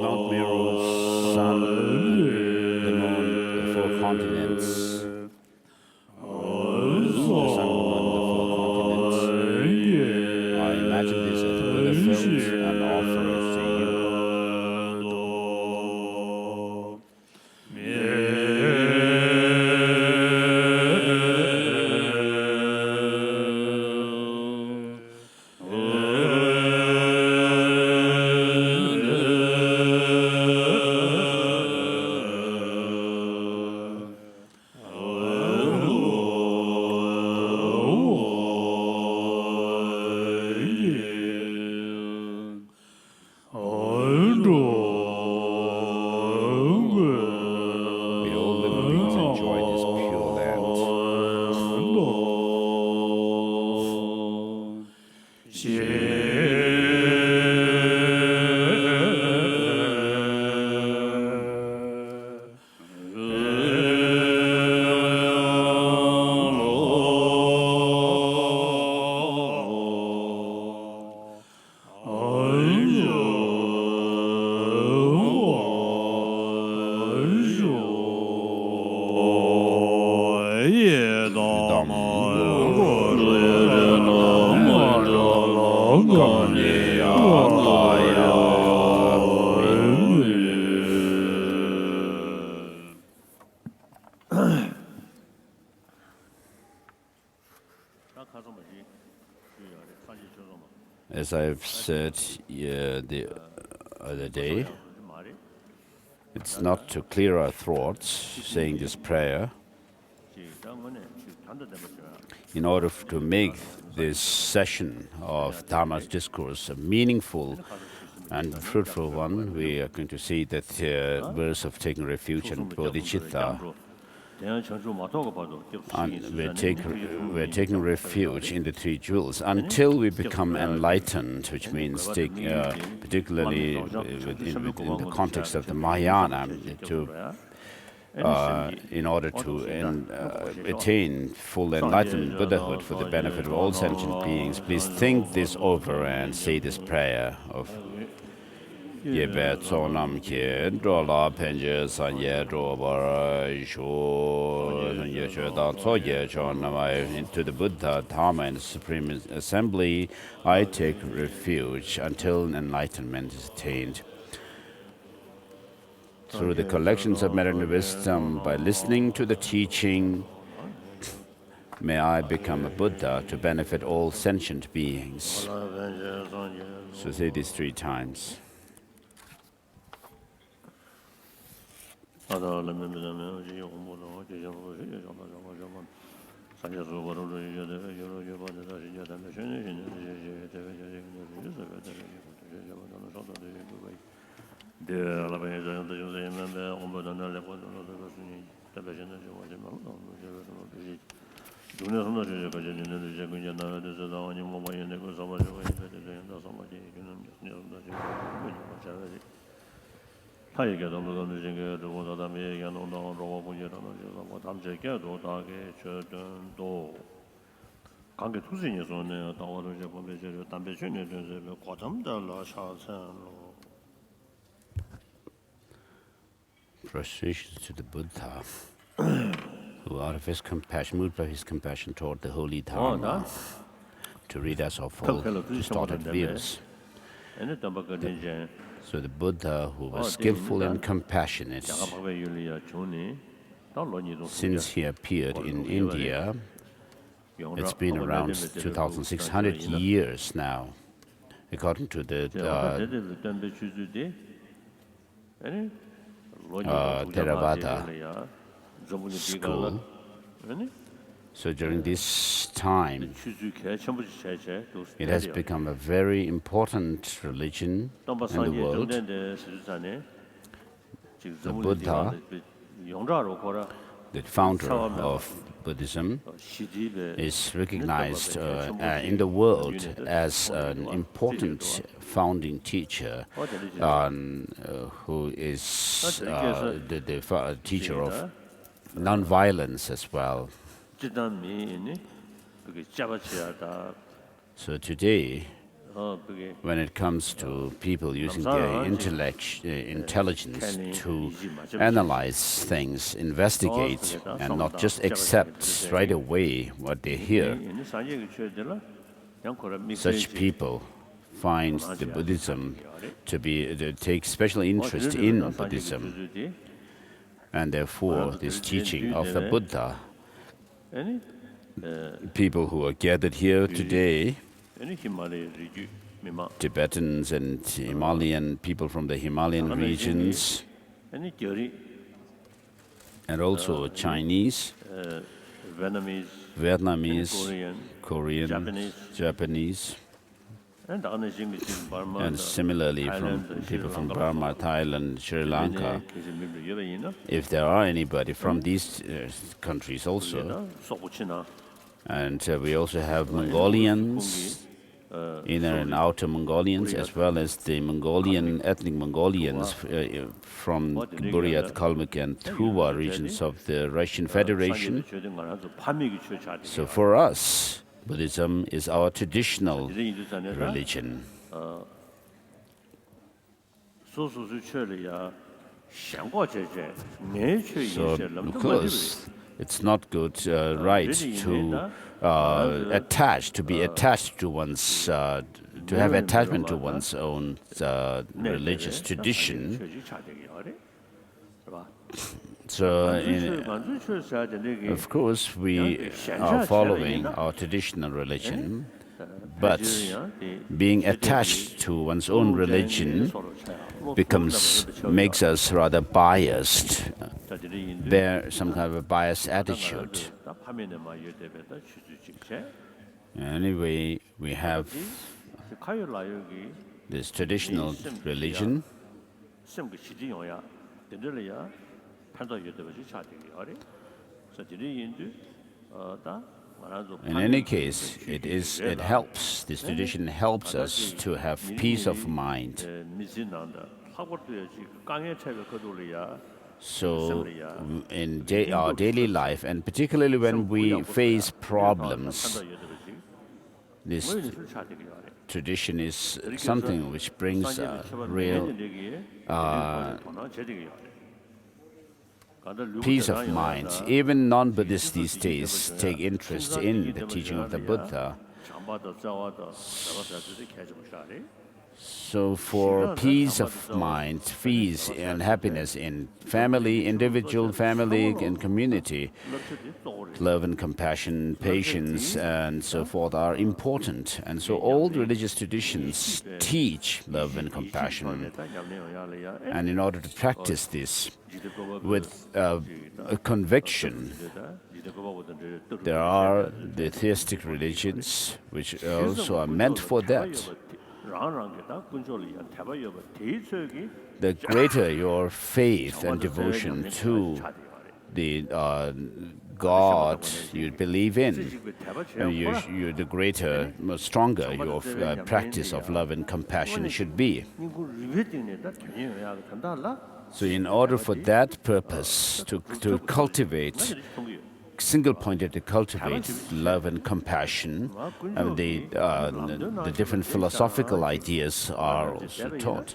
Mount Meru, sun, the moon, the four continents. The sun, the moon, the four continents. I imagine this as the Buddha felt and offer it to you. As I've said the other day, it's not to clear our thoughts saying this prayer. In order to make this session of Dharma's discourse a meaningful and fruitful one, we are going to see that verse of taking refuge in bodhicitta. And we're taking refuge in the three jewels until we become enlightened, which means particularly within the context of the Mahayana, in order to attain full enlightenment, Buddhahood, for the benefit of all sentient beings. Please think this over and say this prayer of Yebe tsonam ke drola penje sanye drobara sho sanye shodan tsoye chonamai into the Buddha, Dharma, and the Supreme Assembly. I take refuge until enlightenment is attained. Through the collections of merit and wisdom, by listening to the teaching, may I become a Buddha to benefit all sentient beings. So say this 3 times. Prostration to the Buddha, who out of his compassion, moved by his compassion toward the holy Dharma, to rid us of all distorted views. So the Buddha, who was skillful and compassionate, since he appeared in India, it's been around 2,600 years now, according to the Theravada school. So during this time, it has become a very important religion in the world. The Buddha, the founder of Buddhism, is recognized in the world as an important founding teacher, who is the teacher of non-violence as well. So today, when it comes to people using their intelligence to analyze things, investigate, and not just accept right away what they hear. Such people find the Buddhism to take special interest in Buddhism, and therefore this teaching of the Buddha. People who are gathered here today, Tibetans and Himalayan people from the Himalayan regions, and also Chinese, Vietnamese, Korean, Japanese, and similarly from people from Burma, Thailand, Sri Lanka. If there are anybody from these countries also, and we also have Mongolians, inner and outer Mongolians, as well as the Mongolian, ethnic Mongolians from Buryat, Kalmyk and Tuva regions of the Russian Federation. So for us, Buddhism is our traditional religion. So, of course, it's not good, right, to be attached to one's, to have attachment to one's own religious tradition. So, of course, we are following our traditional religion, but being attached to one's own religion makes us rather biased, bear some kind of a biased attitude. Anyway, we have this traditional religion. In any case, it helps. This tradition helps us to have peace of mind. So, in our daily life, and particularly when we face problems, this tradition is something which brings real peace of mind. Even non-Buddhists these days take interest in the teaching of the Buddha. So for peace of mind, peace and happiness in family, individual, family and community, love and compassion, patience and so forth are important. And so all religious traditions teach love and compassion. And in order to practice this with a conviction, there are the theistic religions which also are meant for that. The greater your faith and devotion to the God you believe in, the greater, stronger your practice of love and compassion should be. So in order for that purpose, to cultivate, single-pointed to cultivate love and compassion, and the different philosophical ideas are also taught.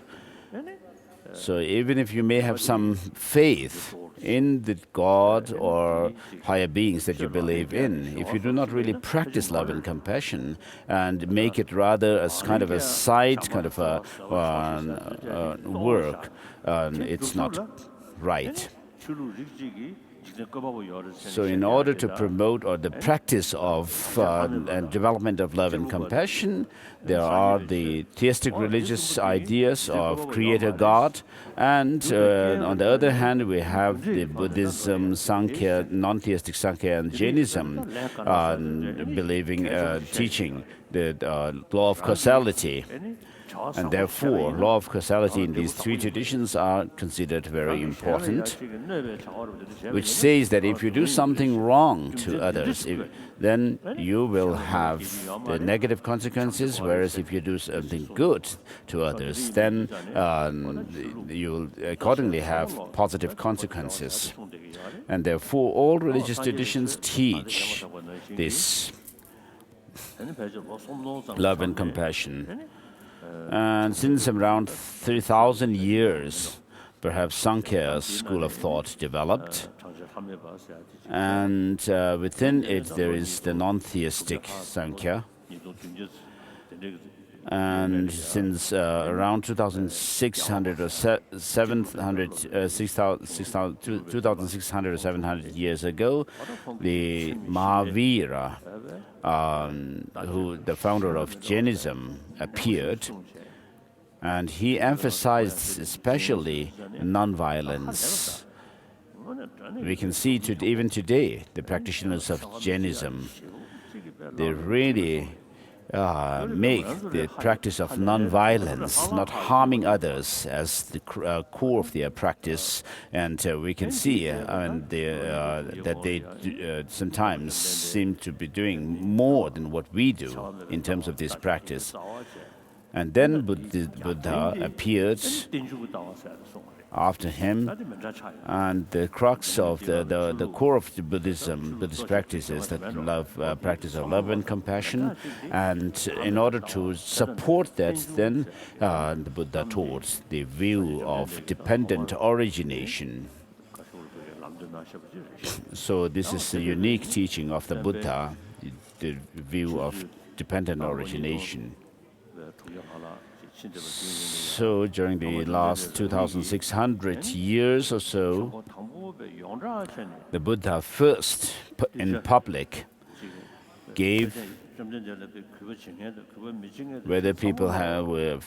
So even if you may have some faith in the God or higher beings that you believe in, if you do not really practice love and compassion and make it rather as kind of a side kind of a work, it's not right. So in order to promote or the practice of and development of love and compassion, there are the theistic religious ideas of creator God, and on the other hand we have the Buddhism, Sankhya, non-theistic Sankhya and Jainism believing, teaching the law of causality. And therefore, law of causality in these three traditions are considered very important, which says that if you do something wrong to others, then you will have the negative consequences, whereas if you do something good to others, then you will accordingly have positive consequences. And therefore, all religious traditions teach this. love and compassion. And since around 3,000 years, perhaps Sankhya's school of thought developed, and within it there is the non-theistic Sankhya. And since around 2,600 or 700 years ago, the Mahavira, the founder of Jainism, appeared, and he emphasized especially non-violence. We can see even today the practitioners of Jainism, they really make the practice of non-violence, not harming others, as the core of their practice. And we can see that they sometimes seem to be doing more than what we do in terms of this practice. And then Buddha appeared after him, and the crux of the core of the Buddhist practice is that practice of love and compassion. And in order to support that, then the Buddha taught the view of dependent origination. So this is a unique teaching of the Buddha, the view of dependent origination. So during the last 2,600 years or so, the Buddha first, in public, gave, whether people were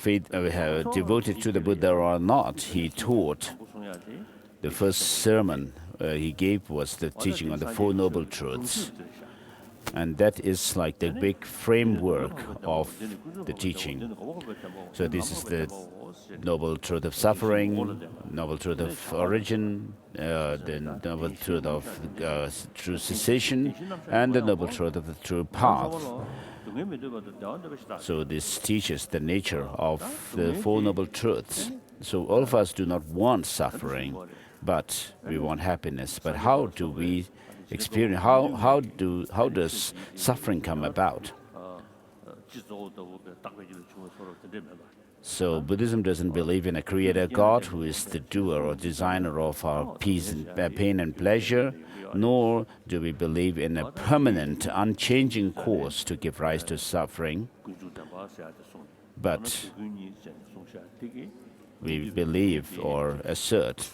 devoted to the Buddha or not, he taught. The first sermon he gave was the teaching on the Four Noble Truths. And that is like the big framework of the teaching. So this is the Noble Truth of Suffering, Noble Truth of Origin, the Noble Truth of True Cessation, and the Noble Truth of the True Path. So this teaches the nature of the Four Noble Truths. So all of us do not want suffering, but we want happiness. But how do we experience, how does suffering come about? So Buddhism doesn't believe in a creator God who is the doer or designer of our pain and pleasure, nor do we believe in a permanent, unchanging cause to give rise to suffering. But we believe or assert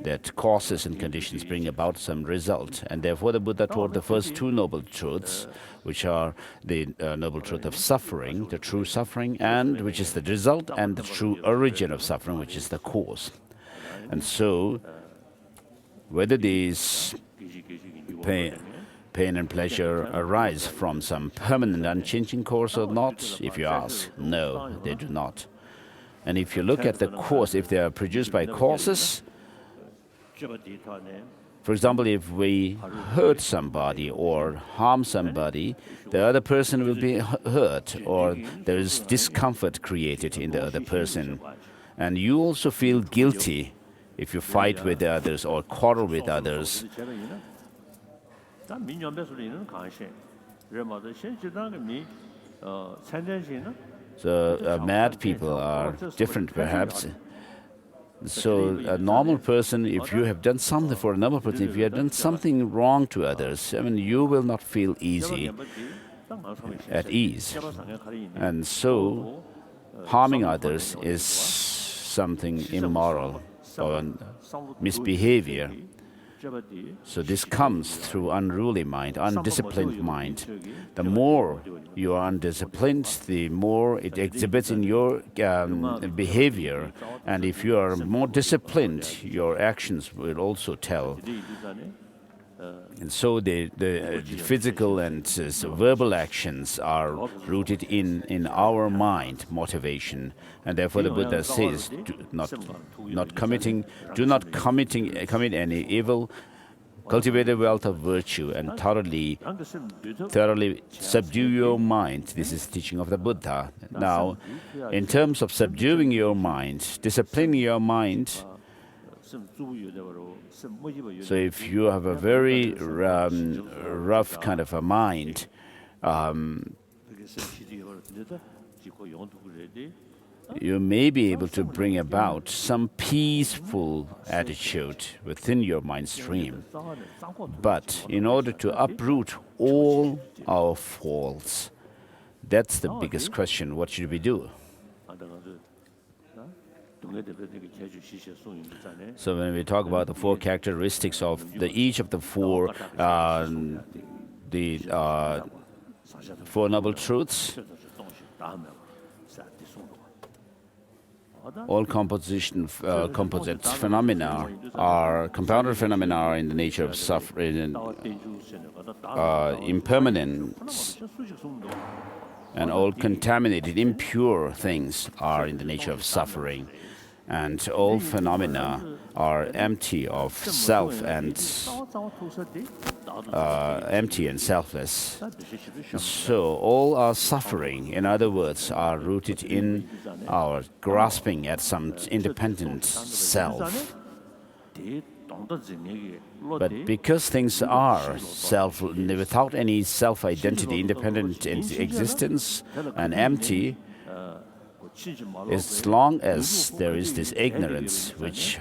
that causes and conditions bring about some result. And therefore the Buddha taught the first two Noble Truths, which are the Noble Truth of suffering, the true suffering, and which is the result, and the true origin of suffering, which is the cause. And so, whether these pain and pleasure arise from some permanent unchanging cause or not, if you ask, no, they do not. And if you look at the cause, if they are produced by causes, for example, if we hurt somebody or harm somebody, the other person will be hurt, or there is discomfort created in the other person. And you also feel guilty if you fight with others or quarrel with others. So mad people are different, perhaps. So a normal person, if you have done something for a normal person, if you have done something wrong to others, I mean, you will not feel at ease. And so harming others is something immoral or misbehavior. So this comes through unruly mind, undisciplined mind. The more you are undisciplined, the more it exhibits in your behavior. And if you are more disciplined, your actions will also tell. And so the physical and verbal actions are rooted in our mind, motivation. And therefore the Buddha says, do not commit any evil, cultivate the wealth of virtue, and thoroughly subdue your mind. This is the teaching of the Buddha. Now, in terms of subduing your mind, disciplining your mind, so if you have a very rough kind of a mind, you may be able to bring about some peaceful attitude within your mind stream. But in order to uproot all our faults, that's the biggest question. What should we do? So when we talk about the four characteristics of each of the four Four Noble Truths, all composite phenomena are compounded phenomena in the nature of suffering, impermanence, and all contaminated, impure things are in the nature of suffering. And all phenomena are empty of self and empty and selfless. So all our suffering, in other words, are rooted in our grasping at some independent self. But because things are without any self-identity, independent existence, and empty, as long as there is this ignorance which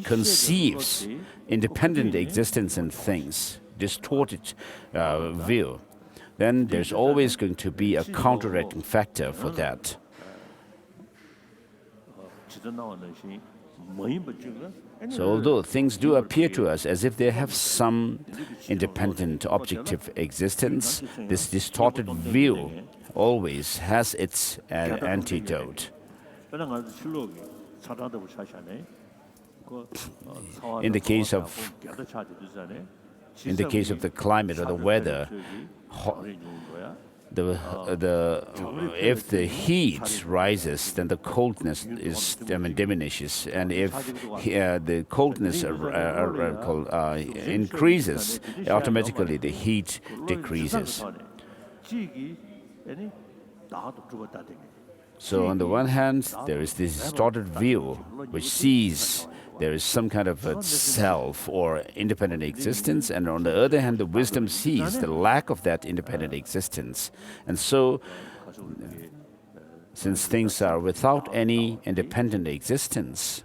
conceives independent existence in things, distorted view, then there's always going to be a counteracting factor for that. So although things do appear to us as if they have some independent objective existence, this distorted view always has its antidote. In the case of the climate or the weather, if the heat rises, then the coldness diminishes, and if the coldness increases, automatically the heat decreases. So on the one hand, there is this distorted view which sees there is some kind of a self or independent existence, and on the other hand, the wisdom sees the lack of that independent existence. And so, since things are without any independent existence,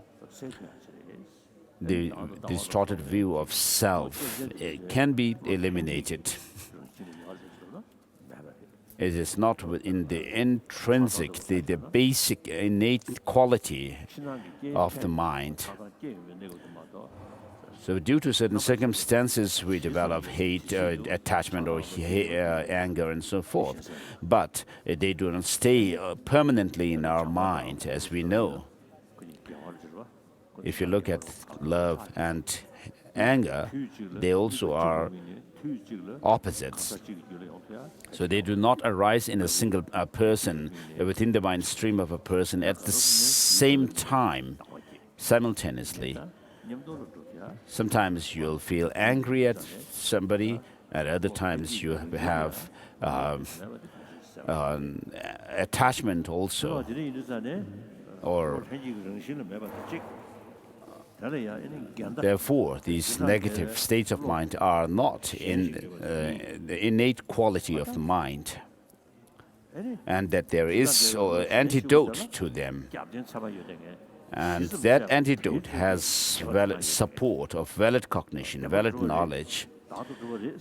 the distorted view of self can be eliminated. It is not within the intrinsic, the basic innate quality of the mind. So due to certain circumstances, we develop hate, attachment, or anger, and so forth. But they do not stay permanently in our mind, as we know. If you look at love and anger, they also are opposites. So they do not arise in a single person, within the mind stream of a person at the same time, simultaneously. Sometimes you'll feel angry at somebody, at other times you have attachment also. Therefore, these negative states of mind are not in the innate quality of the mind, and that there is an antidote to them. And that antidote has valid support of valid cognition, valid knowledge.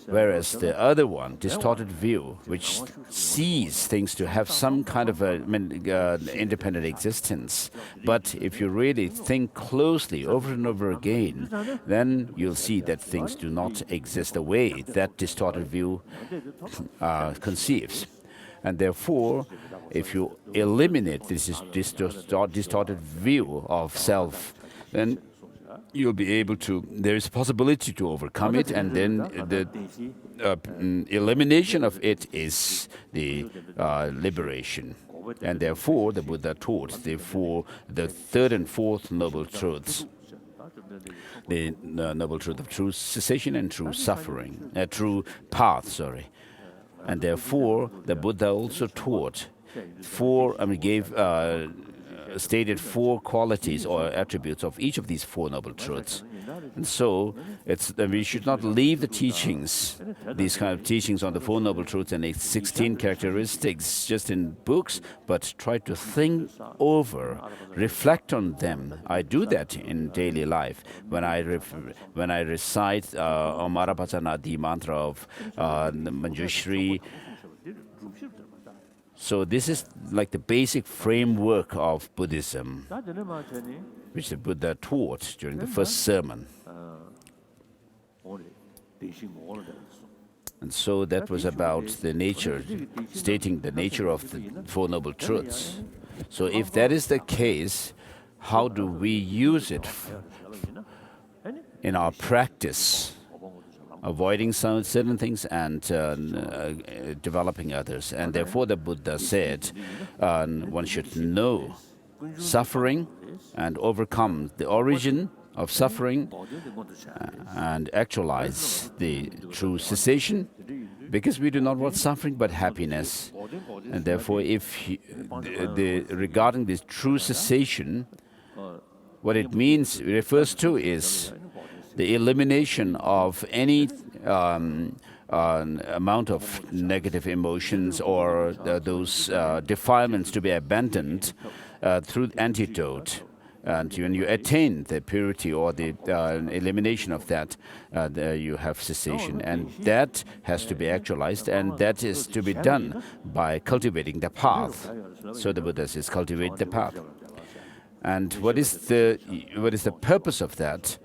Whereas the other one, distorted view, which sees things to have some kind of independent existence. But if you really think closely over and over again, then you'll see that things do not exist the way that distorted view conceives. And therefore, if you eliminate this distorted view of self, then you'll be able to, there is a possibility to overcome it, and then the elimination of it is the liberation. And therefore, the Buddha taught the third and fourth noble truths. The noble truth of true cessation and true suffering, true path, And therefore, the Buddha also taught gave stated 4 qualities or attributes of each of these 4 Noble Truths. And so we should not leave the teachings, these kind of teachings on the 4 Noble Truths and its 16 characteristics just in books, but try to think over, reflect on them. I do that in daily life when I recite Om Arapachana, the mantra of Manjushri. So this is like the basic framework of Buddhism, which the Buddha taught during the first sermon. And so that was about the nature, stating the nature of the 4 Noble Truths. So if that is the case, how do we use it in our practice? Avoiding some certain things and developing others. And therefore the Buddha said one should know suffering and overcome the origin of suffering and actualize the true cessation, because we do not want suffering but happiness. And therefore regarding this true cessation, what it refers to is the elimination of any amount of negative emotions or those defilements to be abandoned through antidote. And when you attain the purity or the elimination of that, you have cessation. And that has to be actualized, and that is to be done by cultivating the path. So the Buddha says, cultivate the path. And what is the purpose of that?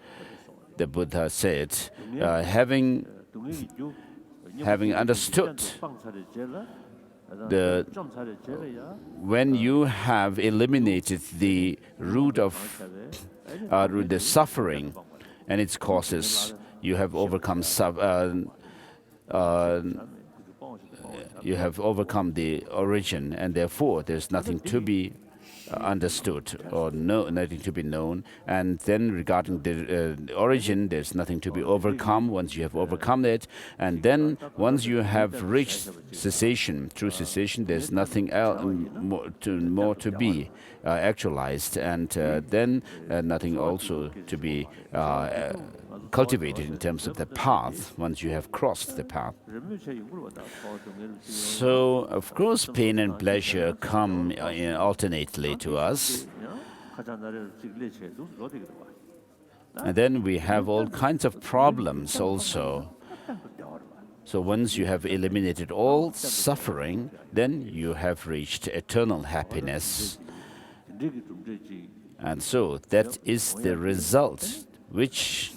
The Buddha said, having understood when you have eliminated the root of the suffering and its causes, you have overcome the origin, and therefore there's nothing to be understood or nothing to be known. And then regarding the origin, there's nothing to be overcome once you have overcome it. And then once you have reached cessation, true cessation, there's nothing else more to be actualized, and then nothing also to be cultivated in terms of the path once you have crossed the path. So, of course, pain and pleasure come alternately to us. And then we have all kinds of problems also. So once you have eliminated all suffering, then you have reached eternal happiness. And so that is the result which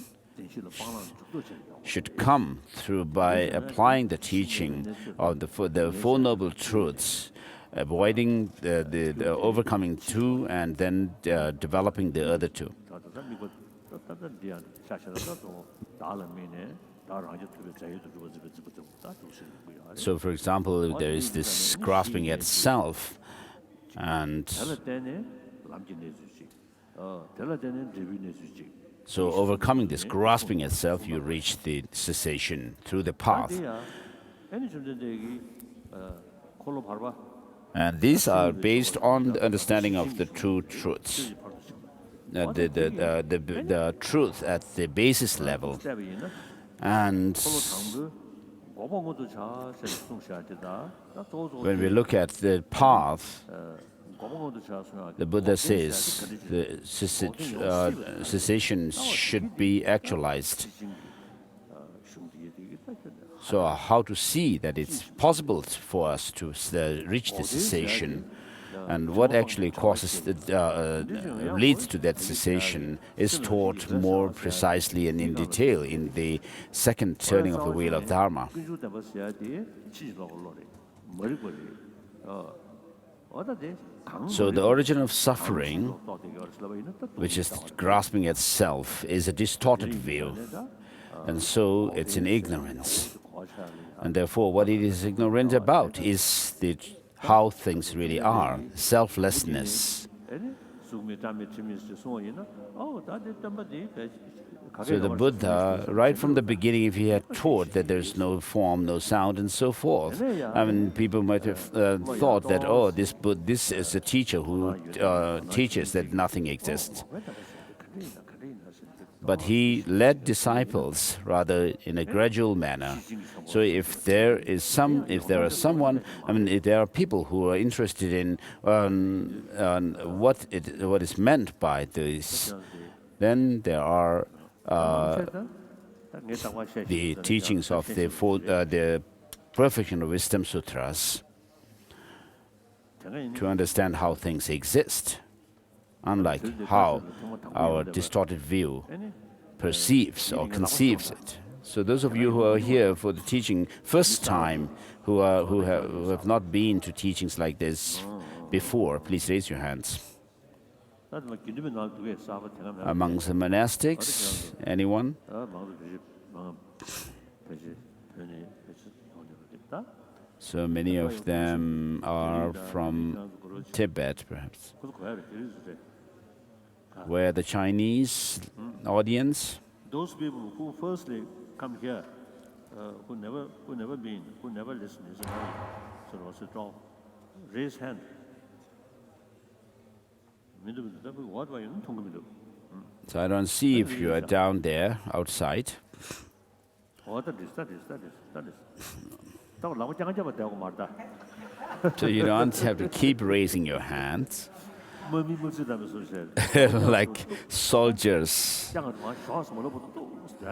should come through by applying the teaching of the 4 Noble Truths, avoiding the overcoming 2 and then developing the other 2. So, for example, there is this grasping at self, and so overcoming this grasping at self, you reach the cessation through the path. And these are based on the understanding of the true truths, the truth at the basis level. And when we look at the path, the Buddha says the cessation should be actualized. So how to see that it's possible for us to reach the cessation, and what actually causes leads to that cessation is taught more precisely and in detail in the second turning of the wheel of Dharma. So the origin of suffering, which is grasping at self, is a distorted view, and so it's in ignorance. And therefore what it is ignorant about is how things really are, selflessness. So the Buddha, right from the beginning, if he had taught that there's no form, no sound, and so forth, I mean, people might have thought that, oh, this is a teacher who teaches that nothing exists. But he led disciples rather in a gradual manner. So if there are someone, I mean, if there are people who are interested in what is meant by this, then there are the teachings of the Perfection of Wisdom Sutras to understand how things exist, unlike how our distorted view perceives or conceives it. So those of you who are here for the teaching first time, who have not been to teachings like this before, please raise your hands. Amongst the monastics, anyone? So many of them are from Tibet, perhaps. Where the Chinese audience? Those people who firstly come here, who never been, who never listened, so raise hand. So I don't see if you are down there outside. So you don't have to keep raising your hands like soldiers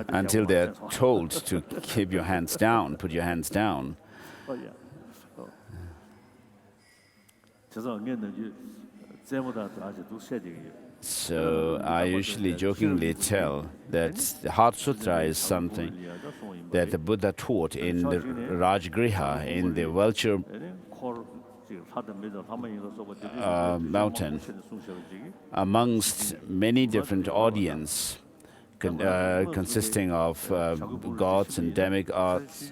until they're told to keep your hands down, put your hands down. So I usually jokingly tell that the Heart Sutra is something that the Buddha taught in the Rajgriha, in the vulture mountain, amongst many different audience, consisting of gods and demigods,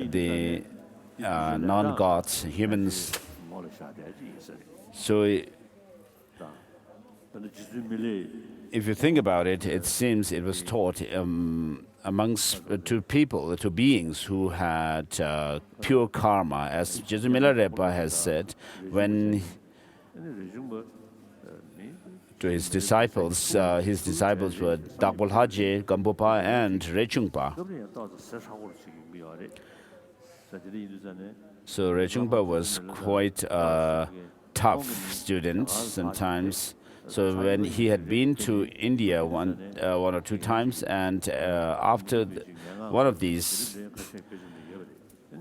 the non-gods, humans. So if you think about it, it seems it was taught amongst to beings who had pure karma. As Jesu Milarepa has said, when to his disciples were Dakbol Haje, Gampopa, and Rechungpa. So Rechungpa was quite a tough student sometimes. So when he had been to India one or two times, and after one of these,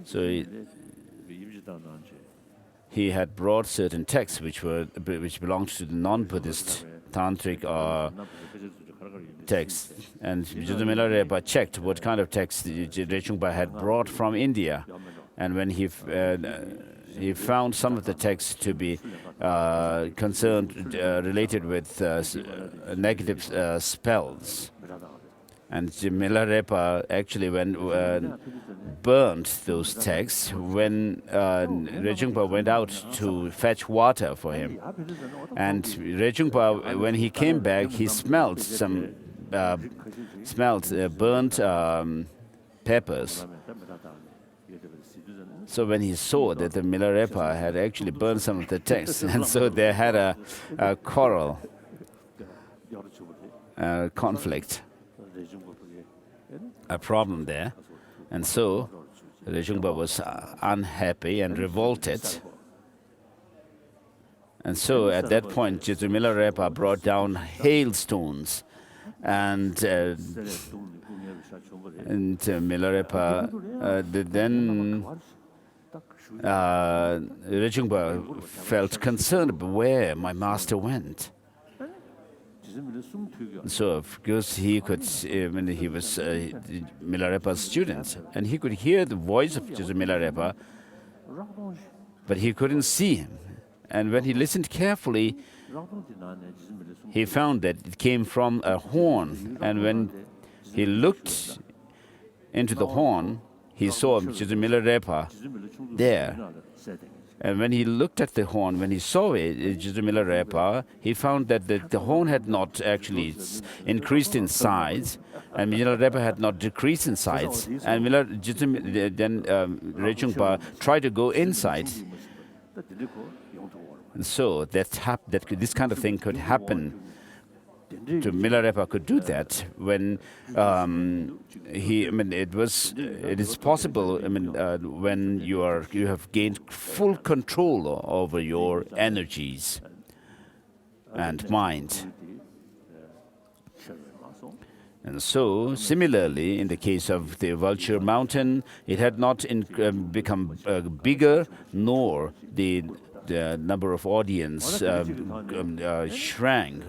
so he had brought certain texts which belonged to the non-Buddhist tantric texts, and Jesu Milarepa checked what kind of texts Rechungpa had brought from India, and when he found some of the texts to be related with negative spells. And Milarepa actually burned those texts when Rechungpa went out to fetch water for him. And Rechungpa, when he came back, he smelled burnt peppers. So when he saw that the Milarepa had actually burned some of the texts, and so they had a quarrel, conflict, a problem there. And so Rechungpa was unhappy and revolted. And so at that point, Jesu Milarepa brought down hailstones, and Milarepa then Rechungpa felt concerned about where my master went. So of course he could, when he was Milarepa's student, and he could hear the voice of Jesu Milarepa, but he couldn't see him. And when he listened carefully, he found that it came from a horn. And when he looked into the horn, he saw Jesu Milarepa there. And when he looked at the horn, when he saw it, Milarepa, he found that the horn had not actually increased in size, and Milarepa had not decreased in size. And then Rechungpa tried to go inside. And so this kind of thing could happen. To Milarepa could do that when it is possible. When you have gained full control over your energies and mind. And so, similarly, in the case of the Vulture Mountain, it had not become bigger, nor the number of audience shrank.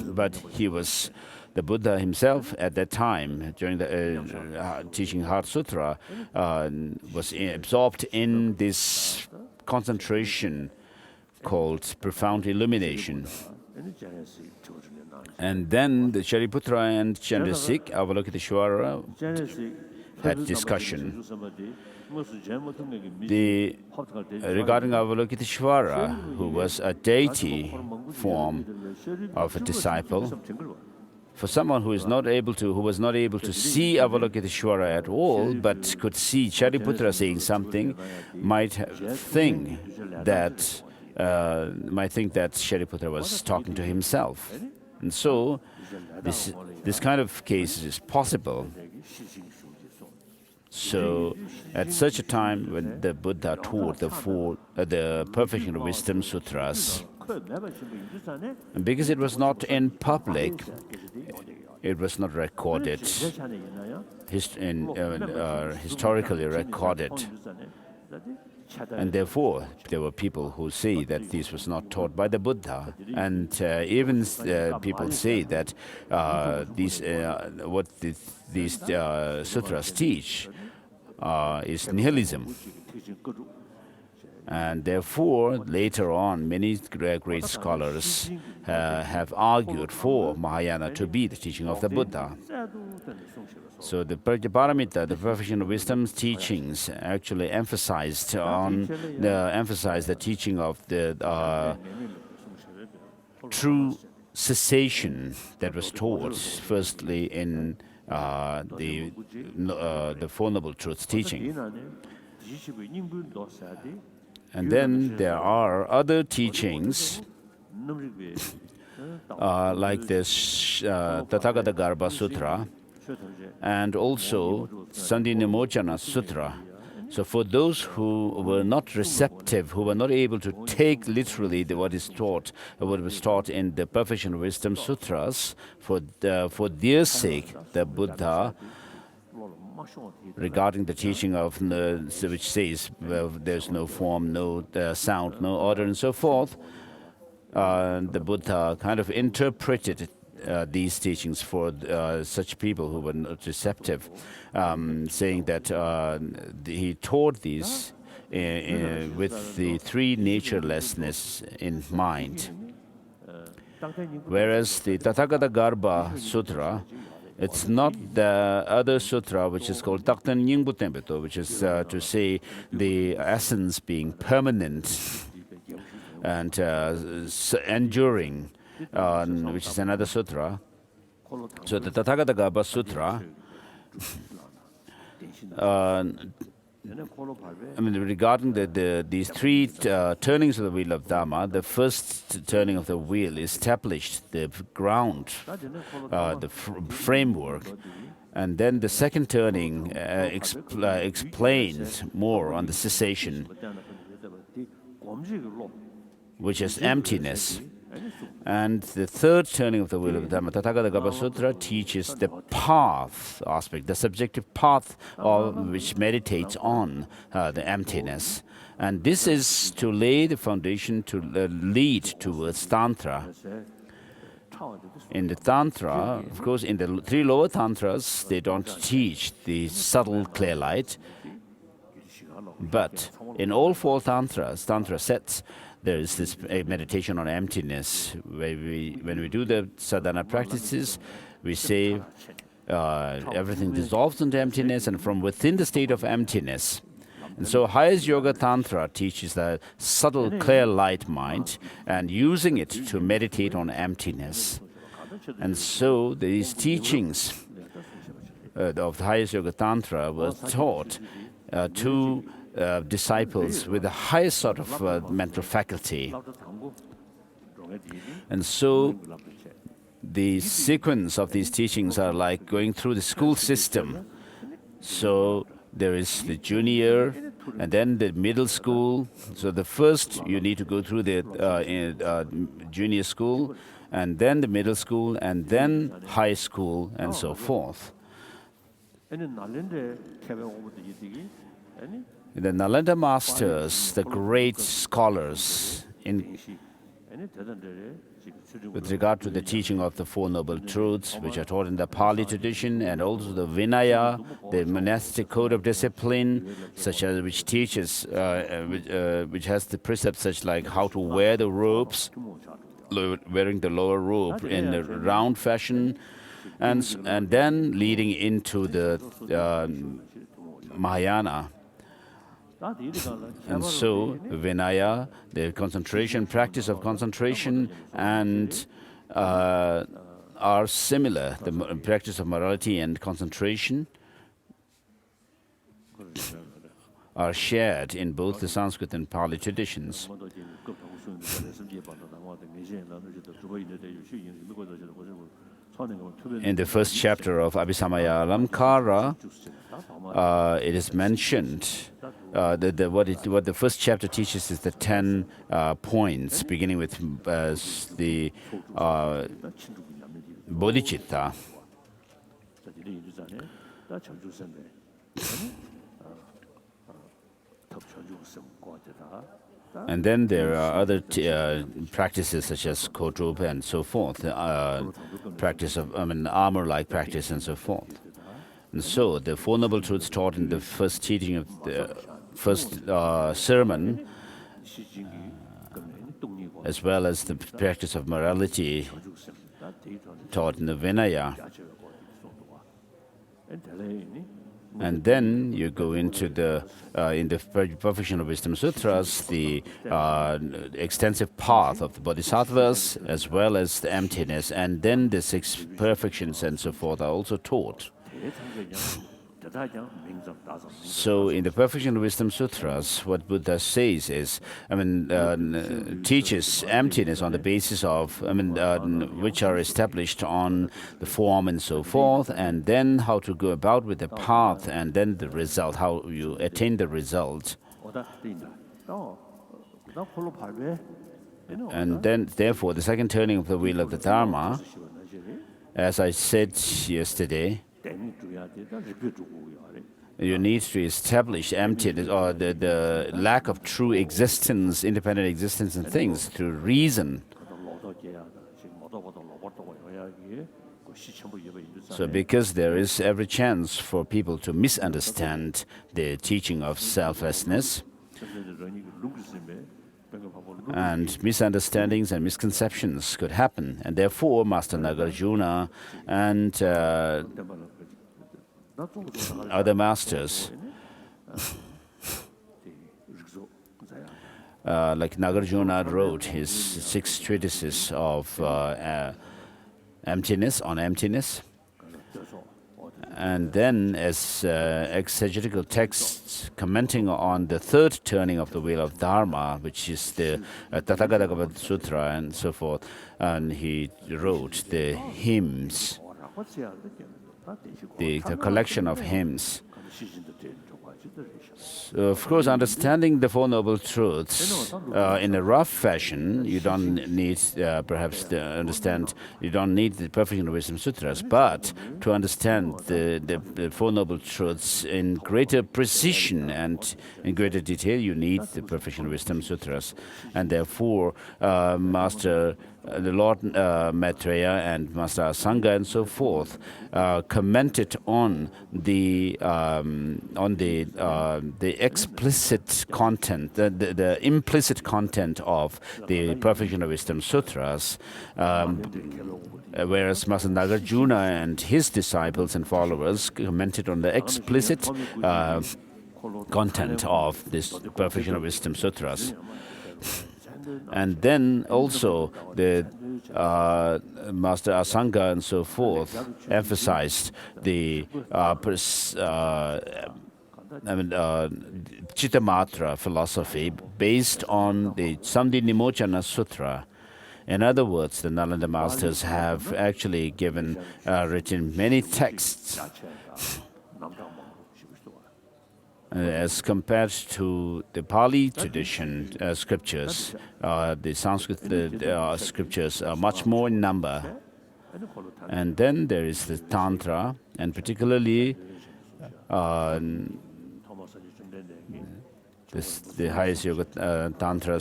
But he was the Buddha himself at that time, during the teaching Heart Sutra, was absorbed in this concentration called profound illumination. And then the Shariputra and Chandrasik, Avalokiteshvara, had discussion. Regarding Avalokiteshvara, who was a deity form of a disciple, for someone who was not able to see Avalokiteshvara at all, but could see Shariputra saying something, might think that Shariputra was talking to himself. And so, this kind of case is possible. So, at such a time when the Buddha taught the Perfection of Wisdom Sutras, and because it was not in public, it was not recorded, historically recorded. And therefore, there were people who say that this was not taught by the Buddha. And even people say that what these sutras teach is nihilism. And therefore, later on, many great scholars have argued for Mahayana to be the teaching of the Buddha. So the Paramita, the Perfection of Wisdom's teachings, actually emphasized the teaching of the true cessation that was taught firstly in the Four Noble Truths teaching. And then there are other teachings like this Tathagata Garbha Sutra and also Sandhi-Nimochana Sutra. So for those who were not receptive, who were not able to take literally what was taught in the Perfection of Wisdom Sutras, for their sake, the Buddha, regarding the teaching of which says there's no form, no sound, no order, and so forth, the Buddha kind of interpreted these teachings for such people who were not receptive, saying that he taught these with the three naturelessness in mind. Whereas the Tathagata Garbha Sutra, it's not the other sutra which is called Takten Nyingbu Tempeto, which is to say the essence being permanent and enduring, which is another sutra. So the Tathagata Garbha Sutra, regarding these three turnings of the wheel of Dharma, the first turning of the wheel established the ground, the framework, and then the second turning explained more on the cessation, which is emptiness. And the third turning of the wheel of Dharma, Tathagata Garbha Sutra, teaches the path aspect, the subjective path which meditates on the emptiness. And this is to lay the foundation to lead towards Tantra. In the Tantra, of course, in the three lower Tantras, they don't teach the subtle clear light. But in all four Tantra sets, there is this meditation on emptiness, where when we do the sadhana practices, we say everything dissolves into emptiness, and from within the state of emptiness. And so highest yoga tantra teaches the subtle clear light mind and using it to meditate on emptiness. And so these teachings of the highest yoga tantra were taught to disciples with the highest sort of mental faculty. And so the sequence of these teachings are like going through the school system. So there is the junior, and then the middle school. So the first you need to go through the junior school, and then the middle school, and then high school, and so forth. The Nalanda masters, the great scholars with regard to the teaching of the Four Noble Truths, which are taught in the Pali tradition, and also the Vinaya, the monastic code of discipline, such as which teaches, which has the precepts such like how to wear the robes, wearing the lower robe in a round fashion, and then leading into the Mahayana. And so, Vinaya, the concentration, practice of concentration, and are similar. The practice of morality and concentration are shared in both the Sanskrit and Pali traditions. In the first chapter of Abhisamaya Alamkara, it is mentioned what the first chapter teaches is the 10 points, beginning with the bodhicitta. And then there are other practices such as kotup and so forth, practice of armor-like practice and so forth. And so the Four Noble Truths taught in the first teaching of the first sermon, as well as the practice of morality taught in the Vinaya. And then you go into the in the Perfection of Wisdom Sutras, the extensive path of the Bodhisattvas, as well as the emptiness, and then the 6 perfections and so forth are also taught. So in the Perfection of Wisdom Sutras, what Buddha says is, teaches emptiness on the basis of, which are established on the form and so forth, and then how to go about with the path, and then the result, how you attain the result. And then, therefore, the second turning of the wheel of the Dharma, as I said yesterday, you need to establish emptiness or the lack of true existence, independent existence in things through reason. So because there is every chance for people to misunderstand the teaching of selflessness, and misunderstandings and misconceptions could happen. And therefore, Master Nagarjuna and other masters, like Nagarjuna wrote his 6 treatises of emptiness, on emptiness. And then as exegetical texts commenting on the 3rd turning of the wheel of Dharma, which is the Tathagata Sutra and so forth, and he wrote the hymns, the collection of hymns. So, of course, understanding the Four Noble Truths in a rough fashion, you don't need perhaps to understand, you don't need the Perfection of Wisdom Sutras, but to understand the Four Noble Truths in greater precision and in greater detail, you need the Perfection of Wisdom Sutras. And therefore, Master the Lord Maitreya and Master Asanga and so forth commented on the explicit content, the implicit content of the Perfection of Wisdom Sutras, whereas Master Nagarjuna and his disciples and followers commented on the explicit content of this Perfection of Wisdom Sutras. And then also the Master Asanga and so forth emphasized the Chittamatra philosophy based on the Sandhi Nimochana Sutra. In other words, the Nalanda masters have actually written many texts as compared to the Pali tradition scriptures. The Sanskrit scriptures are much more in number. And then there is the Tantra, and particularly the highest yoga Tantra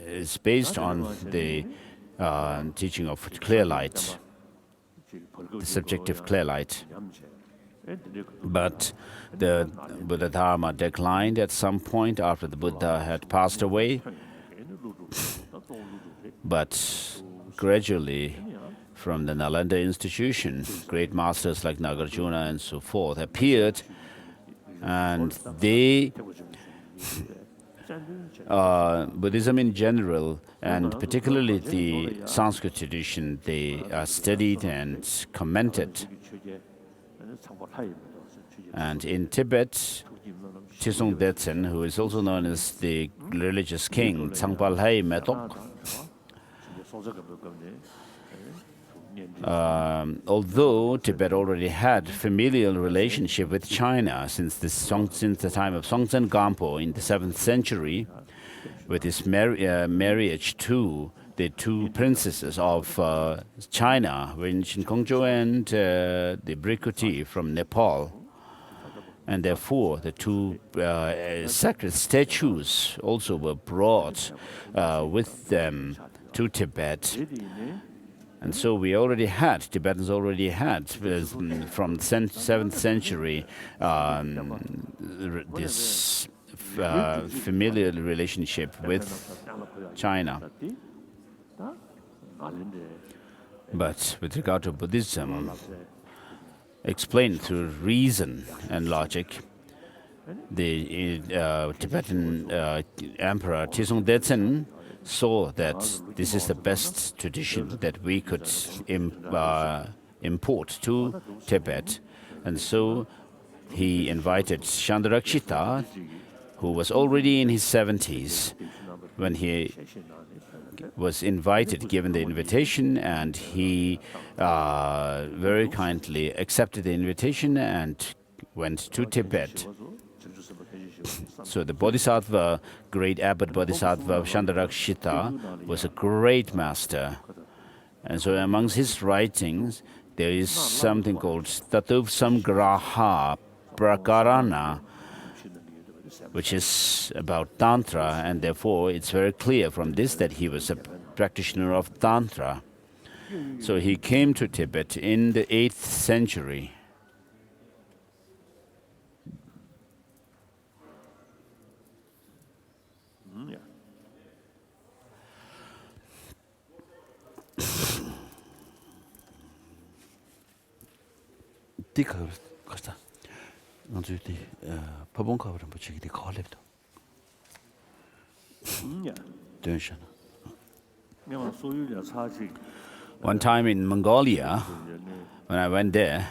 is based on the teaching of clear light, the subjective clear light. But the Buddha Dharma declined at some point after the Buddha had passed away. But gradually, from the Nalanda institution, great masters like Nagarjuna and so forth appeared, and they, Buddhism in general, and particularly the Sanskrit tradition, they studied and commented. And in Tibet, Chisung Detsen, who is also known as the religious king, Tsangpalhai Metok, although Tibet already had familial relationship with China since the time of Songtsen Gampo in the 7th century, with his marriage to the two princesses of China, Rinchen Kongzhou and the Brikuti from Nepal. And therefore, the two sacred statues also were brought with them to Tibet. And so Tibetans already had, from the 7th century, this familial relationship with China. But with regard to Buddhism, explained through reason and logic, the Tibetan Emperor Chisung Detsen saw that this is the best tradition that we could import to Tibet. And so he invited Chandarakshita, who was already in his 70s when he was given the invitation, and he very kindly accepted the invitation and went to Tibet. So the Bodhisattva, great abbot Bodhisattva Chandarakshita, was a great master. And so amongst his writings, there is something called Tatuv Samgraha Prakarana, which is about Tantra, and therefore it's very clear from this that he was a practitioner of Tantra. So he came to Tibet in the 8th century. One time in Mongolia, when I went there,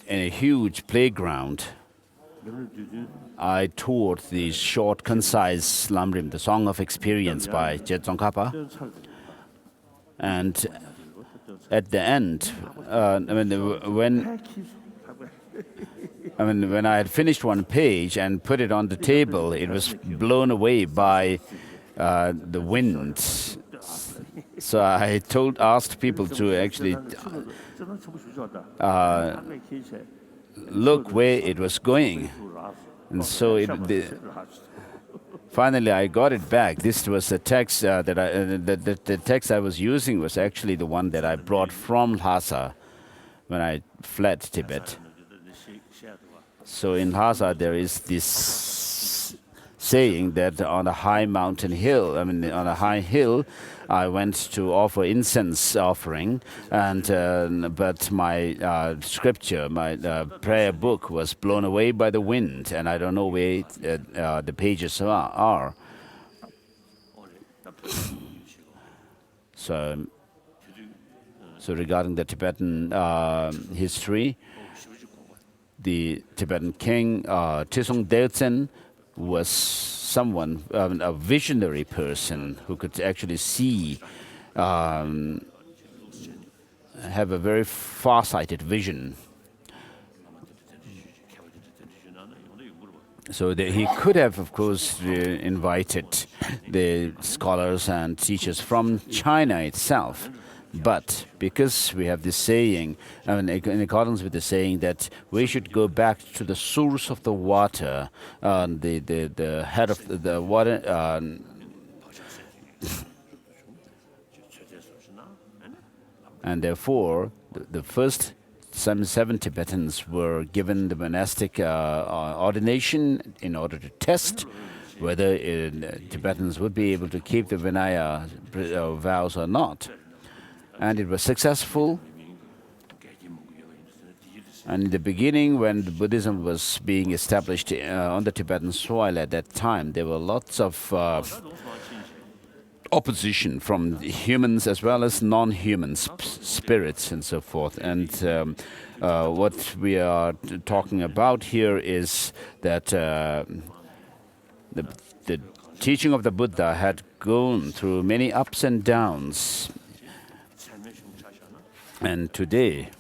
in a huge playground, I toured the short, concise Lam Rim, the Song of Experience by Jetson Kappa. And at the end, when I had finished one page and put it on the table, it was blown away by the wind. So I asked people to actually look where it was going. And so Finally, I got it back. This was the text that the text I was using was actually the one that I brought from Lhasa when I fled Tibet. So in Lhasa, there is this saying that on a high mountain hill, on a high hill, I went to offer incense offering, and but my scripture, my prayer book, was blown away by the wind, and I don't know where the pages are. So regarding the Tibetan history, the Tibetan king Tisong Delten was someone, a visionary person who could actually see, have a very far-sighted vision. So he could have, of course, invited the scholars and teachers from China itself. But because we have this saying, in accordance with the saying that we should go back to the source of the water, the head of the water, and therefore the first seven Tibetans were given the monastic ordination in order to test whether Tibetans would be able to keep the Vinaya vows or not. And it was successful. And in the beginning, when the Buddhism was being established on the Tibetan soil at that time, there were lots of opposition from humans as well as non-human spirits and so forth. And what we are talking about here is that the teaching of the Buddha had gone through many ups and downs. And today,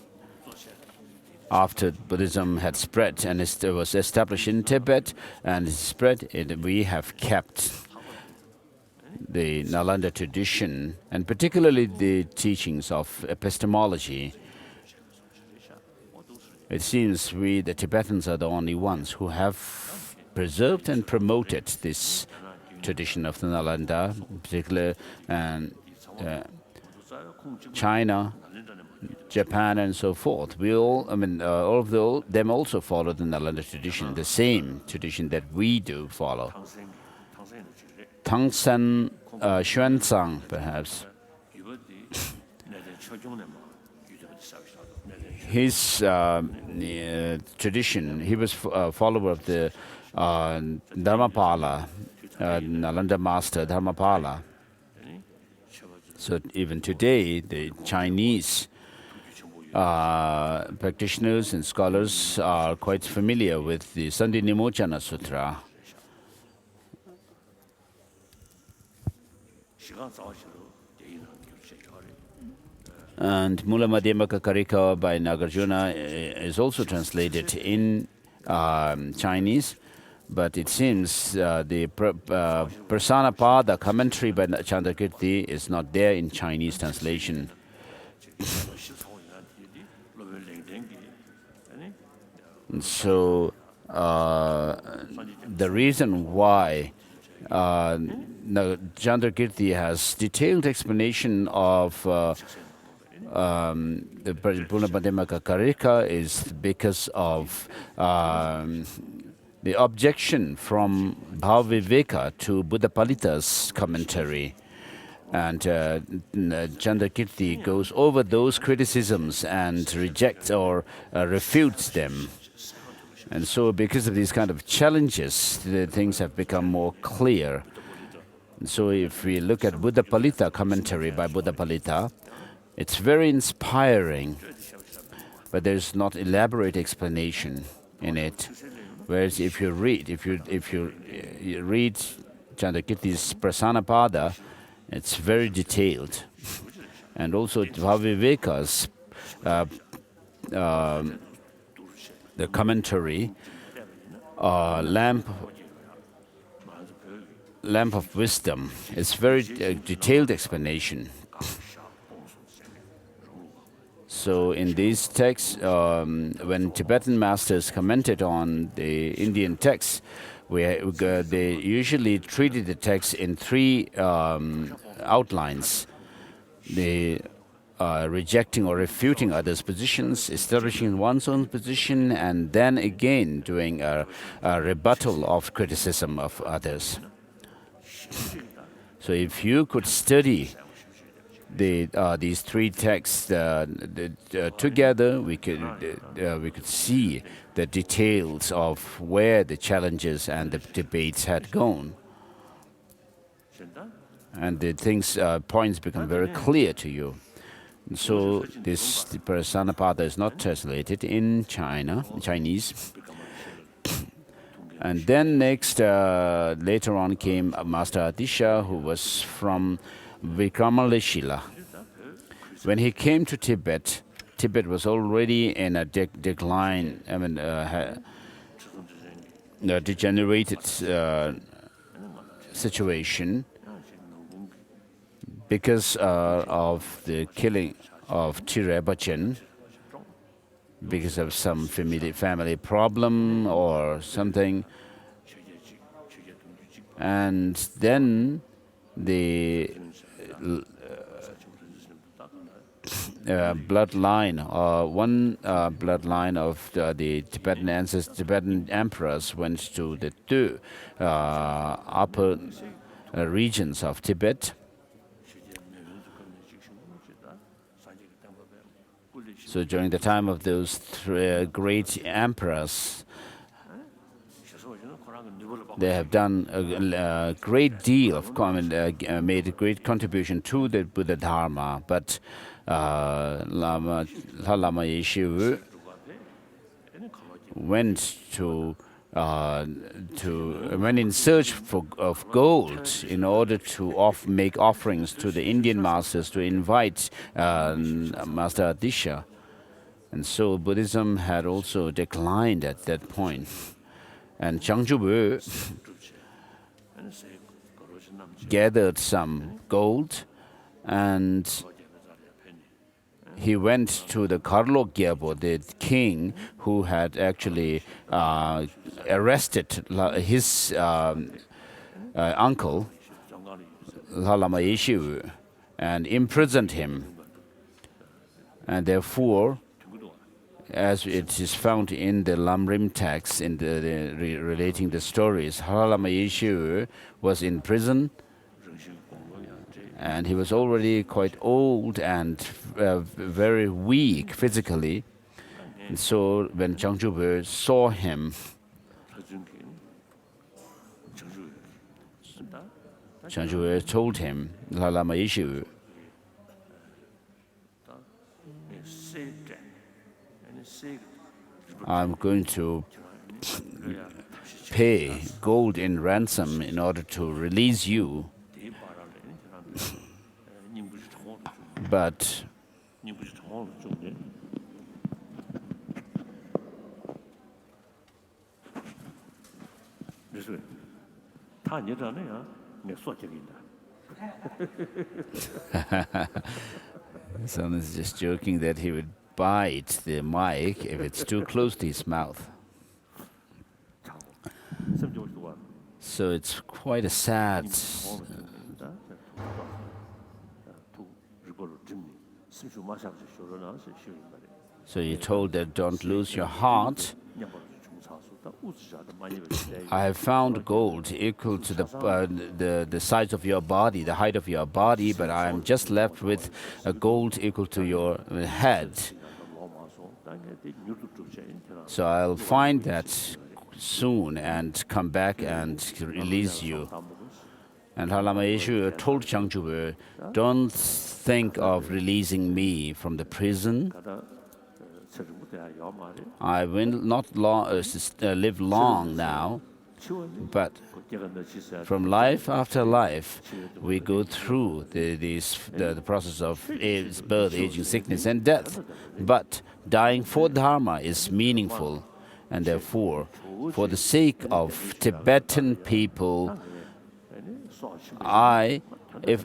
after Buddhism had spread and it was established in Tibet and spread, we have kept the Nalanda tradition, and particularly the teachings of epistemology. It seems we, the Tibetans, are the only ones who have preserved and promoted this tradition of the Nalanda, in particular, and China, Japan, and so forth. We all, all of them also follow the Nalanda tradition, the same tradition that we do follow. Tangsen Xuanzang, perhaps. His tradition, he was a follower of the Dharmapala, Nalanda master Dharmapala. So even today, the Chinese practitioners and scholars are quite familiar with the Sandinimochana Sutra. And Mula Madhyamaka Karika by Nagarjuna is also translated in Chinese, but it seems the Prasanapada commentary by Chandrakirti is not there in Chinese translation. And so the reason why Chandrakirti has detailed explanation of the Purna Madhyamaka Karika is because of the objection from Bhaviveka to Buddha Palita's commentary. And Chandrakirti goes over those criticisms and rejects or refutes them. And so because of these kind of challenges, the things have become more clear. And so if we look at Buddha Palita commentary by Buddha Palita, it's very inspiring, but there's not elaborate explanation in it. Whereas if you read Chandrakirti's Prasanapada, it's very detailed. And also Bhaviveka's the commentary, Lamp of Wisdom, is very detailed explanation. So in these texts, when Tibetan masters commented on the Indian texts, They usually treated the text in three outlines: the rejecting or refuting others' positions, establishing one's own position, and then again doing a rebuttal of criticism of others. So if you could study these three texts together, we could see the details of where the challenges and the debates had gone, and the points become very clear to you. And so this Parasanapada is not translated in Chinese. And then next, later on came Master Atisha, who was from Vikramaleshila. When he came to Tibet, Tibet was already in a decline, degenerated situation because of the killing of Tirabhajan, because of some family problem or something. And then the one bloodline of the Tibetan ancestors, Tibetan emperors went to the two upper regions of Tibet. So during the time of those great emperors, they have done a great deal of made a great contribution to the Buddha Dharma. But Lama Yeshu went in search of gold in order to make offerings to the Indian masters to invite Master Atisha. And so Buddhism had also declined at that point. And Changzhubu gathered some gold, and he went to the Karlok Gyabo, the king who had actually arrested his uncle, Lama Yeshu, and imprisoned him. And therefore, as it is found in the Lam Rim text, in relating the stories, Lama Yeshu was in prison, and he was already quite old and very weak physically. And so when Changzhubu saw him, Changzhubu told him, Lama Yeshu, I'm going to pay gold in ransom in order to release you. But someone is just joking that he would bite the mic if it's too close to his mouth. So it's quite a sad. So you're told that don't lose your heart. I have found gold equal to the size of your body, the height of your body, but I am just left with a gold equal to your head. So I'll find that soon and come back and release you. And Lama Yeshu told Changzhubu, don't think of releasing me from the prison. I will not live long now, but from life after life, we go through the process of birth, aging, sickness, and death. But dying for Dharma is meaningful, and therefore, for the sake of Tibetan people,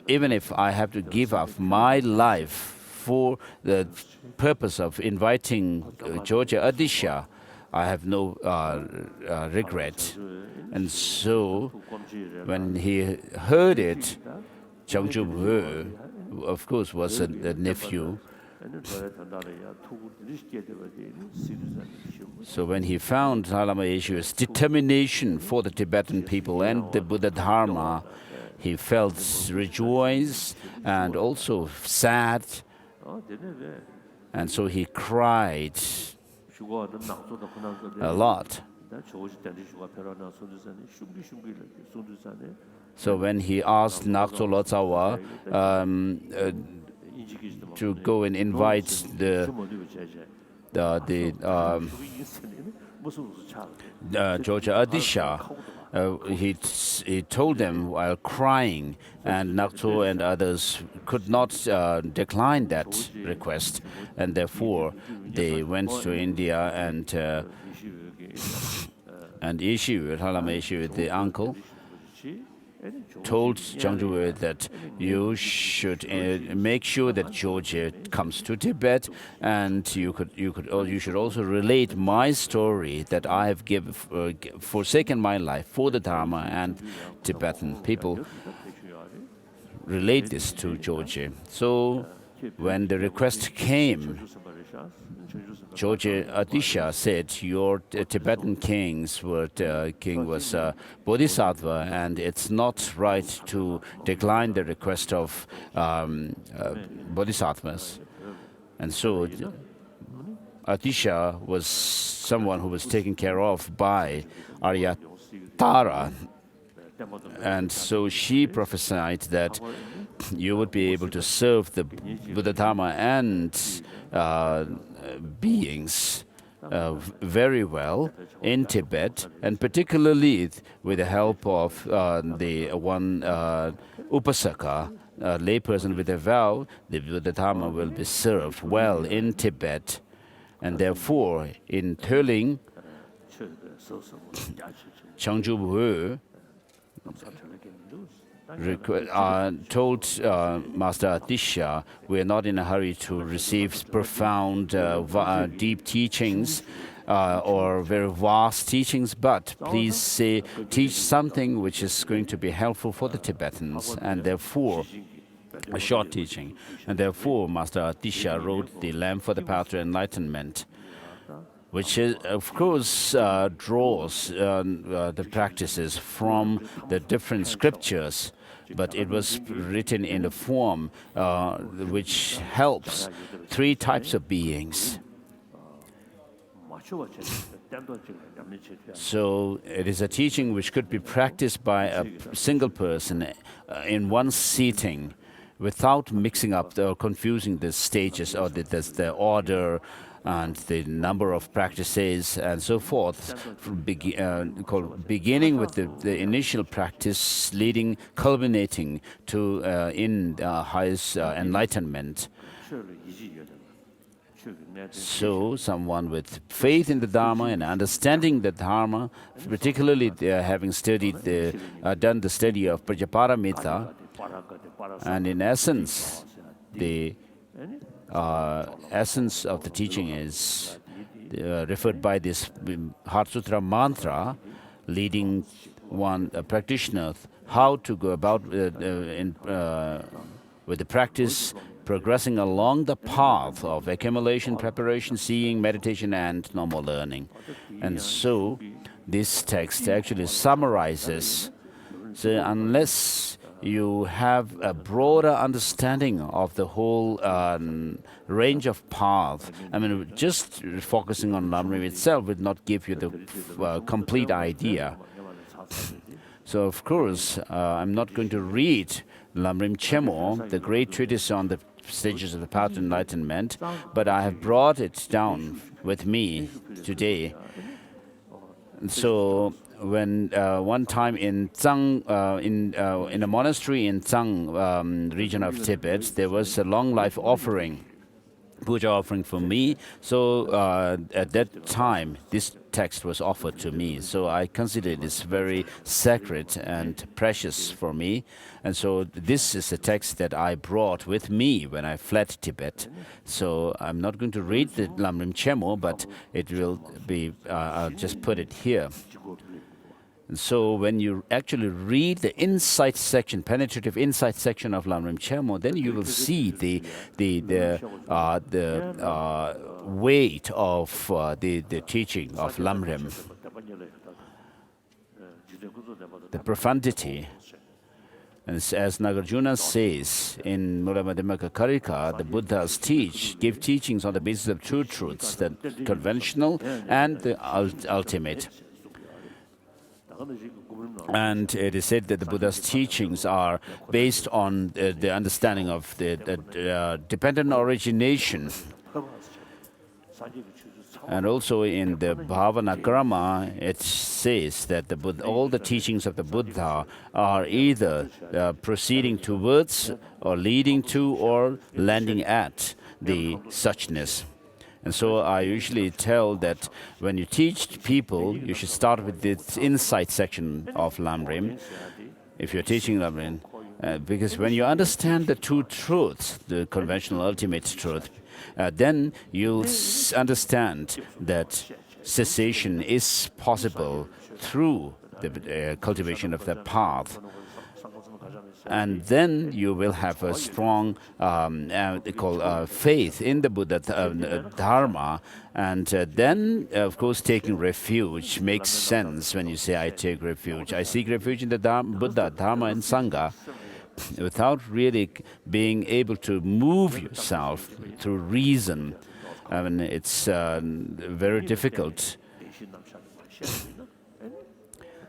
even if I have to give up my life for the purpose of inviting Georgia Atisha, I have no regret. And so, when he heard it, Changzhu Wu, of course, was a nephew. So when he found Dalai Lama Yeshua's determination for the Tibetan people and the Buddha Dharma, he felt rejoiced and also sad. And so he cried a lot. So when he asked Nakso Lotsawa to go and invite Georgia Atisha, he told them while crying, and Nakso and others could not decline that request, and therefore they went to India and Ishu, Dalai Lama Yeshu, the uncle, told Changzhu that you should make sure that Georgia comes to Tibet, and you should also relate my story that I have forsaken my life for the Dharma and Tibetan people. Relate this to Georgia. So when the request came, Georgia Atisha said, your Tibetan king was Bodhisattva, and it's not right to decline the request of Bodhisattvas. And so Atisha was someone who was taken care of by Aryatara. And so she prophesied that you would be able to serve the Buddha Dharma and beings very well in Tibet, and particularly with the help of the one Upasaka, a layperson with a vow, the Buddha Dharma will be served well in Tibet. And therefore, in Töling, Changzhu Wu told Master Atisha, we are not in a hurry to receive profound, deep teachings or very vast teachings, but please teach something which is going to be helpful for the Tibetans, and therefore a short teaching. And therefore Master Atisha wrote the Lamp for the Path to Enlightenment, which is, of course draws the practices from the different scriptures, but it was written in a form which helps three types of beings. So it is a teaching which could be practiced by a single person in one sitting without mixing up or confusing the stages or the order and the number of practices and so forth, beginning with the initial practice, culminating to highest enlightenment. So someone with faith in the Dharma and understanding the Dharma, particularly having done the study of Prajaparamita, and in essence, the essence of the teaching is referred by this Heart Sutra mantra, leading a practitioner how to go about with the practice, progressing along the path of accumulation, preparation, seeing, meditation, and normal learning. And so this text actually summarizes. So unless you have a broader understanding of the whole range of path, I mean, just focusing on Lam Rim itself would not give you the complete idea. So, of course, I'm not going to read Lam Rim Chemo, the great treatise on the stages of the path to enlightenment, but I have brought it down with me today. So when one time in Zhang, in a monastery in Zhang region of Tibet, there was a long life offering. puja offering for me. So at that time, this text was offered to me. So I consider it is very sacred and precious for me. And so this is a text that I brought with me when I fled Tibet. So I'm not going to read the Lam Rim Chemo, but it will be, I'll just put it here. And so when you actually read the insight section, penetrative insight section of Lam Rim Chemo, then you will see the weight of the teaching of Lam Rim, the profundity. And as Nagarjuna says in Mula Madhyamaka Karika, the Buddhas give teachings on the basis of two truths, the conventional and the ultimate. And it is said that the Buddha's teachings are based on the understanding of the dependent origination. And also in the Bhavanakrama, it says that all the teachings of the Buddha are either proceeding towards or leading to or landing at the suchness. And so I usually tell that when you teach people, you should start with this insight section of Lam Rim, if you're teaching Lam Rim, because when you understand the two truths, the conventional ultimate truth, then you'll understand that cessation is possible through the cultivation of the path. And then you will have a strong faith in the Buddha Dharma. And then, of course, taking refuge makes sense when you say, I take refuge. I seek refuge in the Buddha, Dharma, and Sangha, without really being able to move yourself through reason. I mean, it's very difficult.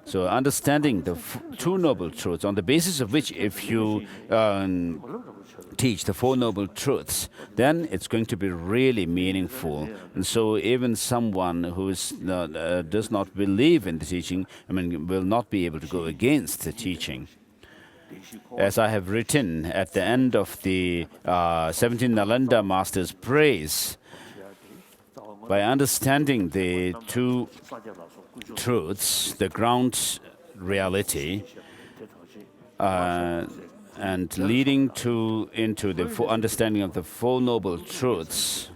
So understanding the two noble truths, on the basis of which if you teach the Four Noble Truths, then it's going to be really meaningful. And so even someone who does not believe in the teaching, will not be able to go against the teaching. As I have written at the end of the 17 Nalanda Master's praise, by understanding the two truths, the ground reality, and leading into the understanding of the Four Noble Truths,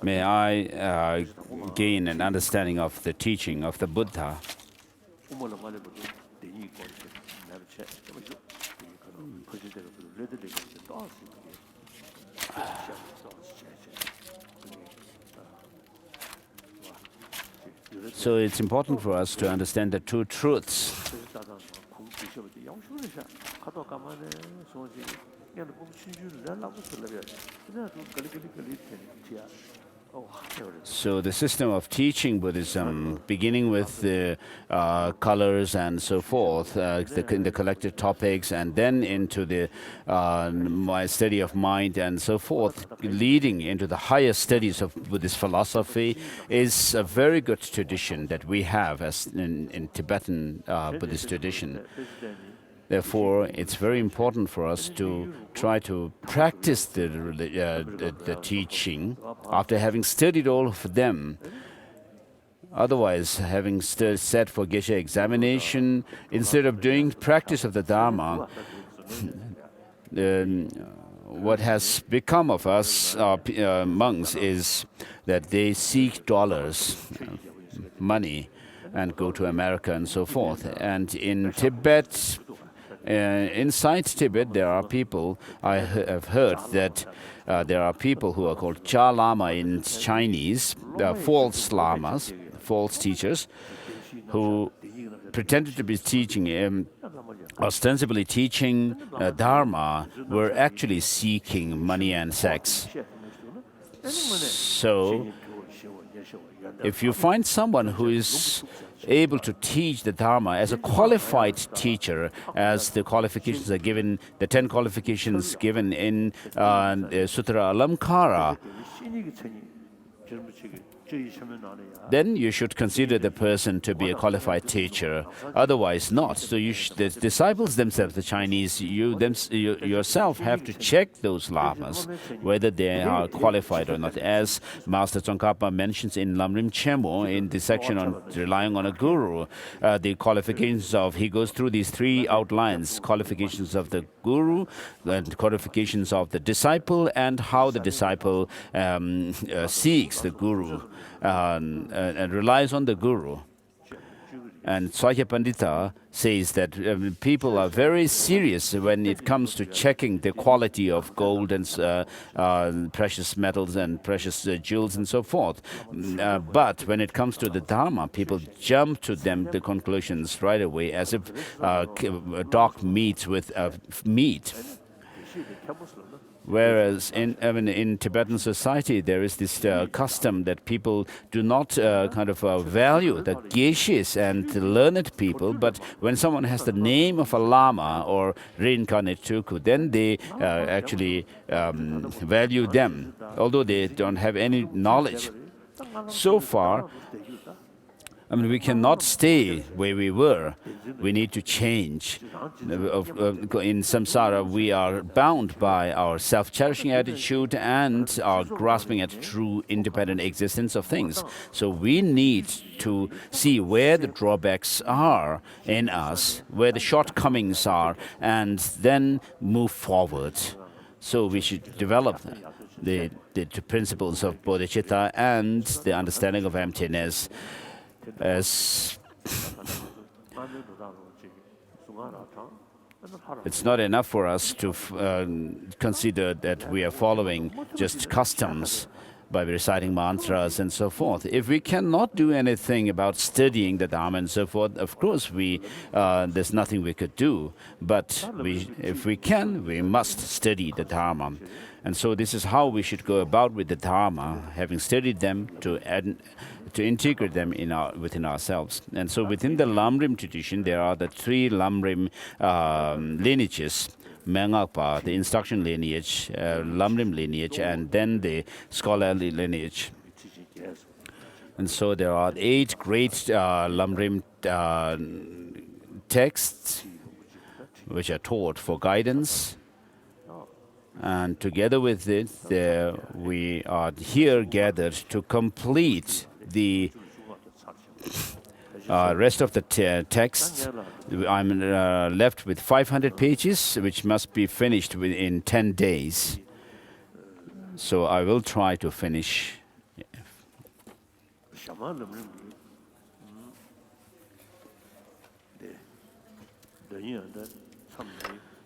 may I gain an understanding of the teaching of the Buddha. So it's important for us to understand the two truths. So the system of teaching Buddhism, beginning with the colors and so forth, the collected topics, and then into the my study of mind and so forth, leading into the higher studies of Buddhist philosophy, is a very good tradition that we have as in Tibetan Buddhist tradition. Therefore, it's very important for us to try to practice the teaching after having studied all of them. Otherwise, having sat for Geshe examination, instead of doing practice of the Dharma, what has become of us, monks, is that they seek dollars, money, and go to America and so forth. And in Tibet, inside Tibet, there are people, I have heard that there are people who are called Cha Lama in Chinese, false lamas, false teachers, who pretended to be teaching, ostensibly teaching Dharma, were actually seeking money and sex. So, if you find someone who is able to teach the Dharma as a qualified teacher, as the qualifications are given, the 10 qualifications given in the Sutra Alamkara, then you should consider the person to be a qualified teacher, otherwise not. So the disciples themselves, the Chinese, you yourself have to check those lamas, whether they are qualified or not. As Master Tsongkhapa mentions in Lam Rim Chemo, in the section on relying on a guru, the qualifications of, he goes through these three outlines: qualifications of the guru, and qualifications of the disciple, and how the disciple seeks the guru and relies on the guru. And Swakya Pandita says that people are very serious when it comes to checking the quality of gold and precious metals and precious jewels and so forth. But when it comes to the Dharma, people jump to the conclusions right away, as if a dog meets with meat. Whereas in Tibetan society, there is this custom that people do not value the geshes and the learned people, but when someone has the name of a lama or reincarnate tuku, then they actually value them, although they don't have any knowledge. So far, we cannot stay where we were. We need to change. In samsara, we are bound by our self-cherishing attitude and our grasping at true independent existence of things. So we need to see where the drawbacks are in us, where the shortcomings are, and then move forward. So we should develop the principles of bodhicitta and the understanding of emptiness. As it's not enough for us to consider that we are following just customs by reciting mantras and so forth. If we cannot do anything about studying the Dharma and so forth, of course there's nothing we could do. But if we can, we must study the Dharma. And so this is how we should go about with the Dharma, having studied them to integrate them within ourselves. And so within the Lam Rim tradition, there are the three Lam Rim lineages: Mengakpa, the instruction lineage, Lam Rim lineage, and then the scholarly lineage. And so there are 8 great Lam Rim texts which are taught for guidance. And together with it, we are here gathered to complete the rest of the text. I'm left with 500 pages, which must be finished within 10 days. So I will try to finish.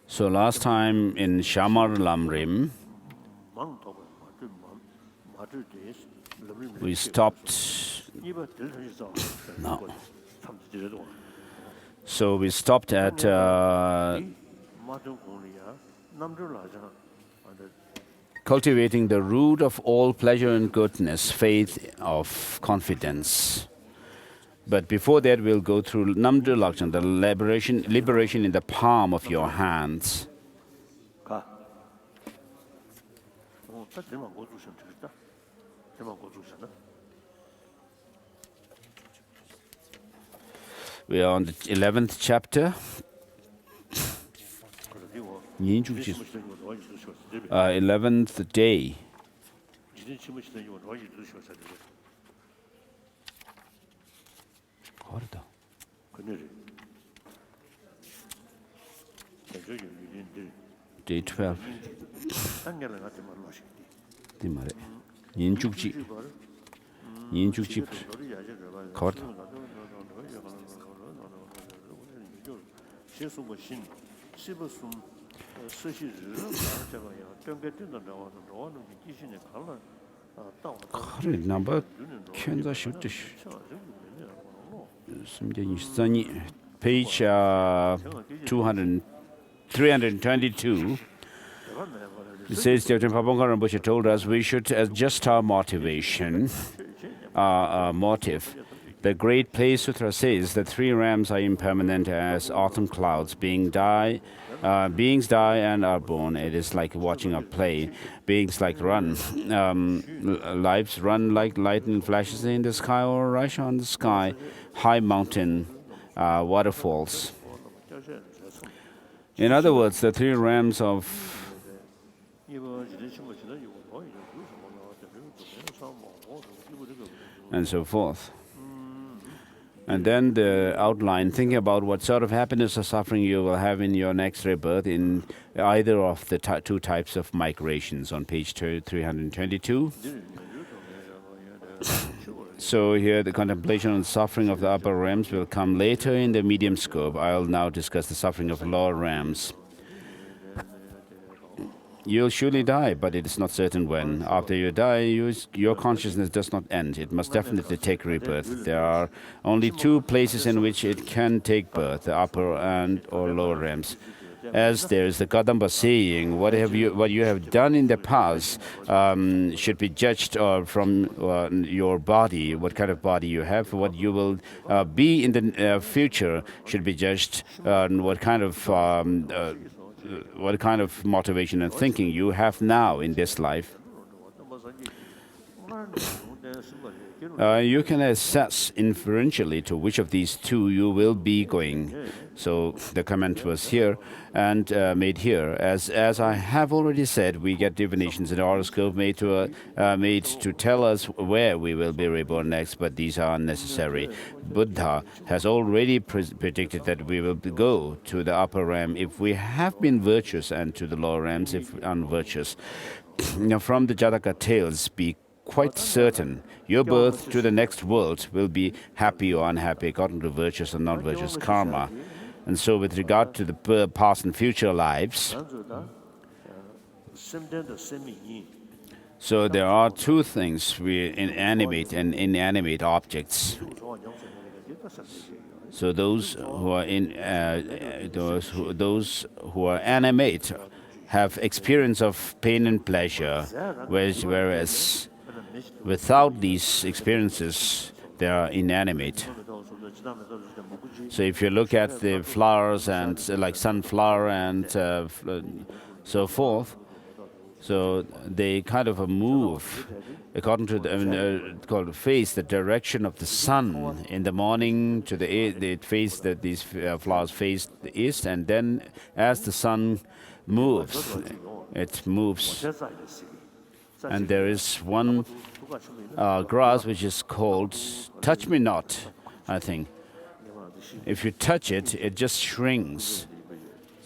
So last time in Shamar Lam Rim, we stopped. No. So we stopped at cultivating the root of all pleasure and goodness, faith of confidence. But before that, we'll go through Namdru Lakshana, the liberation in the palm of your hands. We are on the 11th chapter. 11th day. Day 12. Number page 322. It says Dr. Pabongka Rinpoche told us we should adjust our motivation, our motive. The Great Play Sutra says the three realms are impermanent as autumn clouds. Beings die and are born. It is like watching a play. Beings like run. Lives run like lightning flashes in the sky or rush on the sky. High mountain, waterfalls. In other words, the three realms of and so forth. And then the outline, thinking about what sort of happiness or suffering you will have in your next rebirth in either of the two types of migrations on page 322. So here the contemplation on suffering of the upper realms will come later in the medium scope. I'll now discuss the suffering of lower realms. You'll surely die, but it is not certain when. After you die, your consciousness does not end. It must definitely take rebirth. There are only two places in which it can take birth, the upper and or lower realms. As there is the Kadamba saying, what you have done in the past should be judged from your body, what kind of body you have. What you will be in the future should be judged on what kind of motivation and thinking you have now in this life. You can assess inferentially to which of these two you will be going. So the comment was here and made here. As I have already said, we get divinations in the horoscope made to tell us where we will be reborn next, but these are unnecessary. Buddha has already predicted that we will go to the upper realm if we have been virtuous, and to the lower realms if unvirtuous. Now, from the Jataka tales, be quite certain your birth to the next world will be happy or unhappy according to virtuous or non-virtuous karma. And so with regard to the past and future lives, so there are two things, animate and inanimate objects. So those who are animate have experience of pain and pleasure, whereas without these experiences, they are inanimate. So if you look at the flowers and like sunflower and so forth, so they kind of move according to the face, the direction of the sun. In the morning to the east, these flowers face the east, and then as the sun moves, it moves. And there is one grass which is called touch me not, I think. If you touch it, it just shrinks.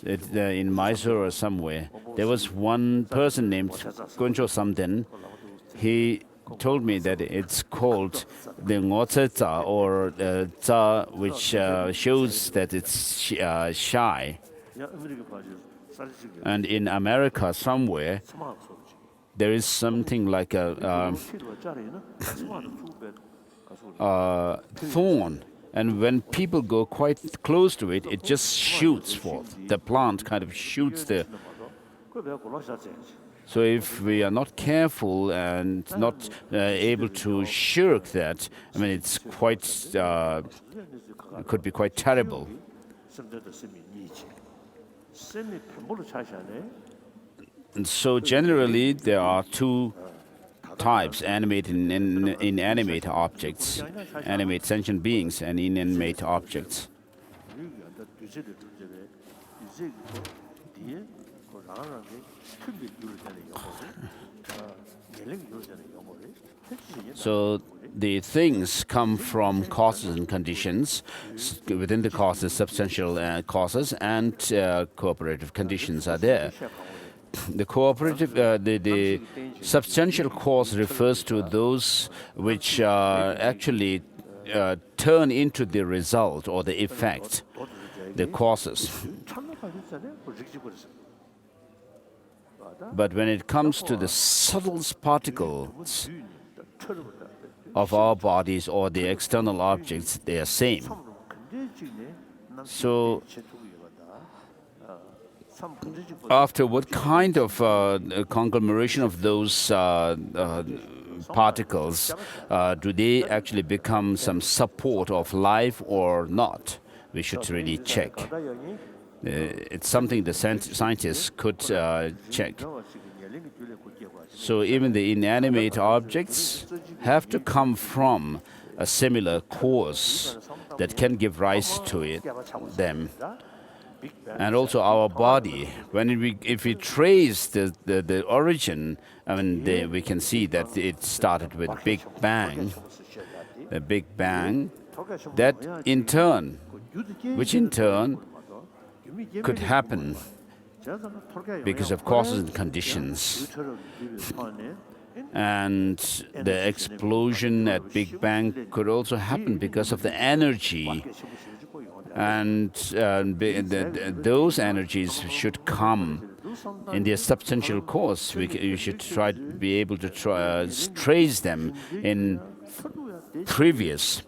In Mysore or somewhere, there was one person named Goncho Samden. He told me that it's called the Ngoce Tsa, or Tsa, which shows that it's shy. And in America somewhere, there is something like a thorn. And when people go quite close to it, it just shoots forth. The plant kind of shoots there. So if we are not careful and not able to shirk that, I mean, it's quite, it could be quite terrible. And so generally, there are two types, animate and inanimate objects, animate sentient beings and inanimate objects. So the things come from causes and conditions. Within the causes, substantial causes and cooperative conditions are there. The cooperative, the substantial cause refers to those which actually turn into the result or the effect, the causes. But when it comes to the subtlest particles of our bodies or the external objects, they are same. So after what kind of conglomeration of those particles, do they actually become some support of life or not? We should really check. It's something the scientists could check. So even the inanimate objects have to come from a similar cause that can give rise to them. And also our body, if we trace the origin, we can see that it started with Big Bang. The Big Bang, that in turn, which in turn could happen because of causes and conditions. And the explosion at Big Bang could also happen because of the energy. And those energies should come in their substantial cause. You should be able to trace them in previous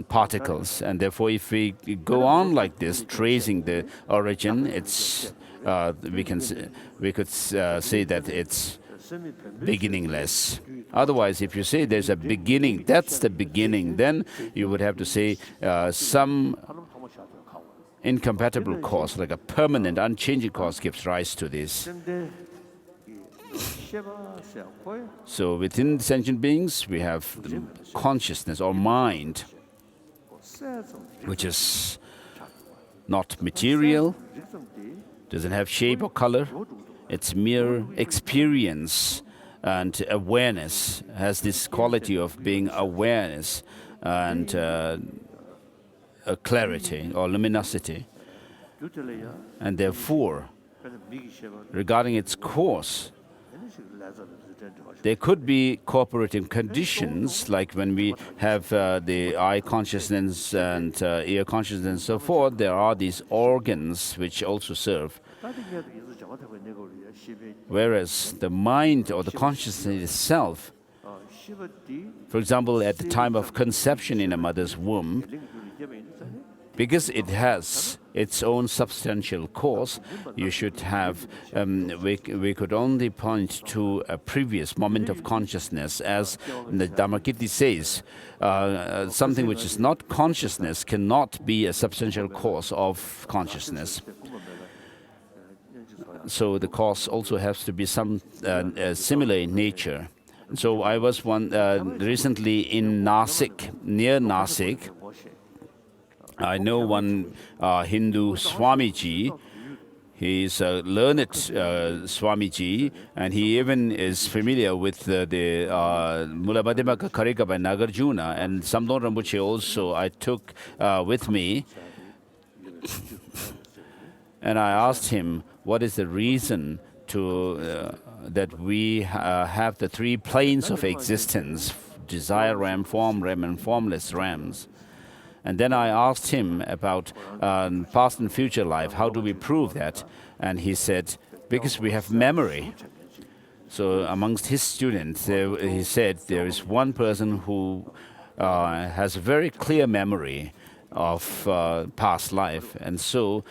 particles. And therefore, if we go on like this, tracing the origin, we could say that it's beginningless. Otherwise, if you say there's a beginning, that's the beginning, then you would have to say some incompatible cause, like a permanent, unchanging cause, gives rise to this. So within sentient beings, we have the consciousness or mind, which is not material, doesn't have shape or color. It's mere experience and awareness, has this quality of being awareness and a clarity or luminosity. And therefore, regarding its course, there could be cooperating conditions, like when we have the eye consciousness and ear consciousness and so forth, there are these organs which also serve. Whereas the mind or the consciousness itself, for example, at the time of conception in a mother's womb, because it has its own substantial cause, you should have, we could only point to a previous moment of consciousness. As the Dharmakirti says, something which is not consciousness cannot be a substantial cause of consciousness. So the cause also has to be some similar in nature. So I was recently in Nasik, near Nasik. I know one Hindu Swamiji. He's a learned Swamiji, and he even is familiar with the Mulamadhyamaka Karika by Nagarjuna, and Samdon Rinpoche also I took with me. And I asked him, what is the reason that we have the three planes of existence, desire realm, form realm, and formless realms? And then I asked him about past and future life. How do we prove that? And he said, because we have memory. So amongst his students, he said there is one person who has a very clear memory of past life. And so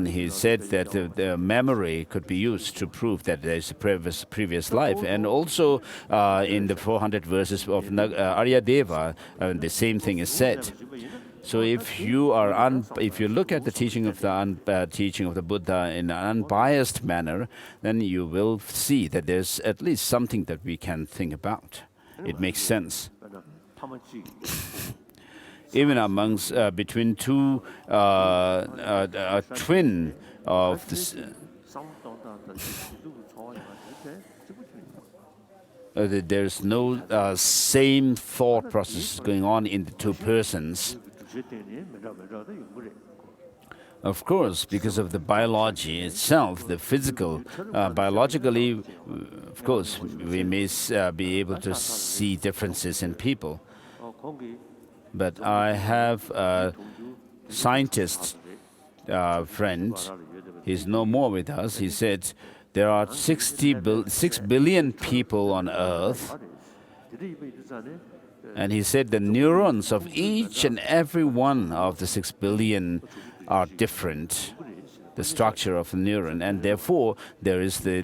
he said that the memory could be used to prove that there is a previous life. And also in the 400 verses of Aryadeva, the same thing is said. So if you look at the teaching of the Buddha in an unbiased manner, then you will see that there's at least something that we can think about. It makes sense. Even amongst between two twin of this, there's no same thought process going on in the two persons. Of course, because of the biology itself, the physical, biologically, of course, we may be able to see differences in people. But I have a scientist friend, he's no more with us. He said there are 6 billion people on Earth. And he said the neurons of each and every one of the 6 billion are different, the structure of a neuron, and therefore there is the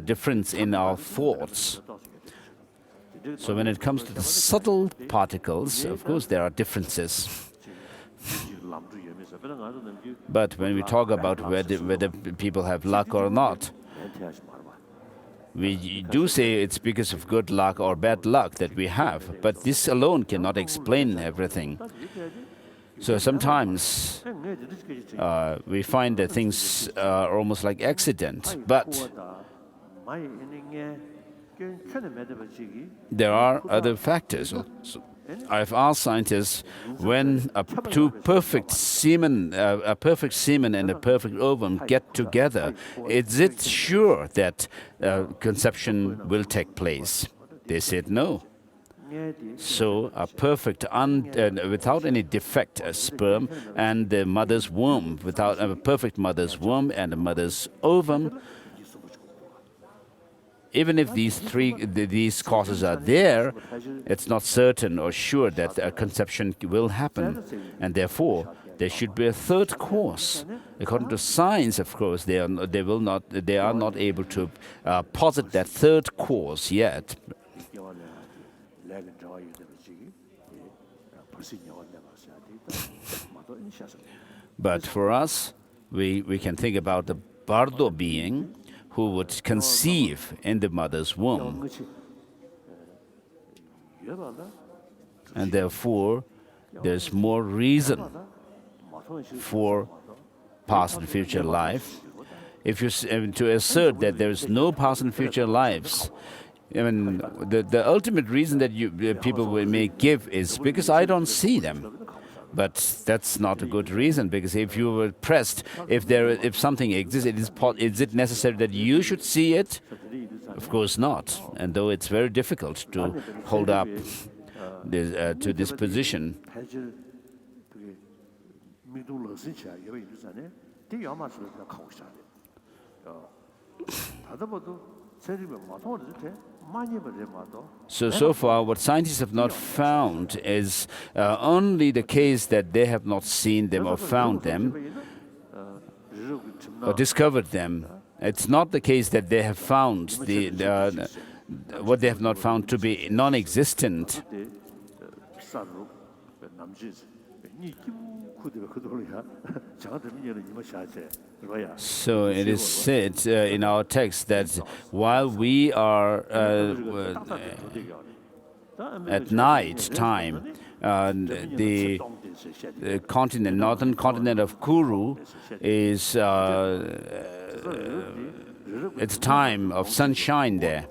difference in our thoughts. So when it comes to the subtle particles, of course there are differences. But when we talk about whether people have luck or not, we do say it's because of good luck or bad luck that we have. But this alone cannot explain everything. So sometimes we find that things are almost like accident. But there are other factors. I've asked scientists, when a perfect semen and a perfect ovum get together, is it sure that conception will take place? They said no. So a perfect, without any defect, sperm and the mother's womb, without a perfect mother's womb and a mother's ovum, even if these causes are there, it's not certain or sure that a conception will happen, and therefore there should be a third cause. According to science, of course, they are not able to posit that third cause yet. But for us, we can think about the Bardo being who would conceive in the mother's womb. And therefore, there's more reason for past and future life. If you to assert that there is no past and future lives, I mean, the ultimate reason that people may give is because I don't see them. But that's not a good reason, because if you were pressed, if something exists, is it necessary that you should see it? Of course not. And though it's very difficult to hold up to this position. So far, what scientists have not found is only the case that they have not seen them or found them or discovered them. It's not the case that they have found what they have not found to be non-existent. So it is said in our text that while we are at night time, the northern continent of Kuru is it's time of sunshine there.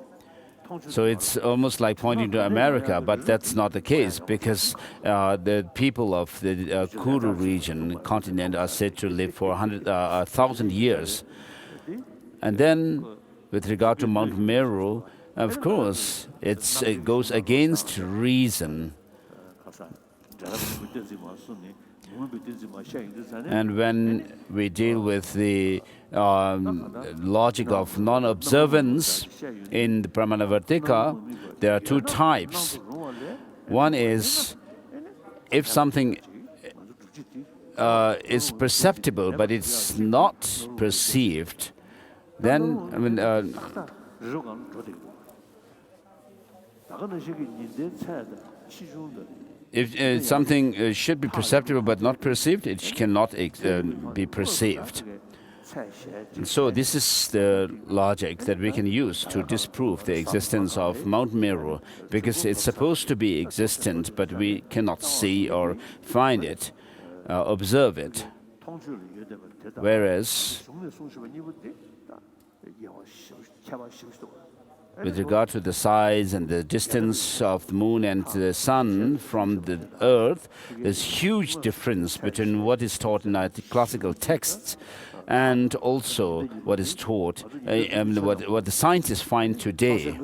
So it's almost like pointing to America, but that's not the case, because the people of the Kuru region, continent, are said to live for 1,000 years. And then, with regard to Mount Meru, of course, it goes against reason. And when we deal with the logic of non-observance in the Pramanavartika, there are two types. One is, if something is perceptible but it's not perceived, then, I mean, if something should be perceptible but not perceived, it cannot be perceived. And so this is the logic that we can use to disprove the existence of Mount Meru, because it's supposed to be existent, but we cannot see or find it, observe it. Whereas, with regard to the size and the distance of the moon and the sun from the earth, there's huge difference between what is taught in our classical texts and also what is taught, what the scientists find today.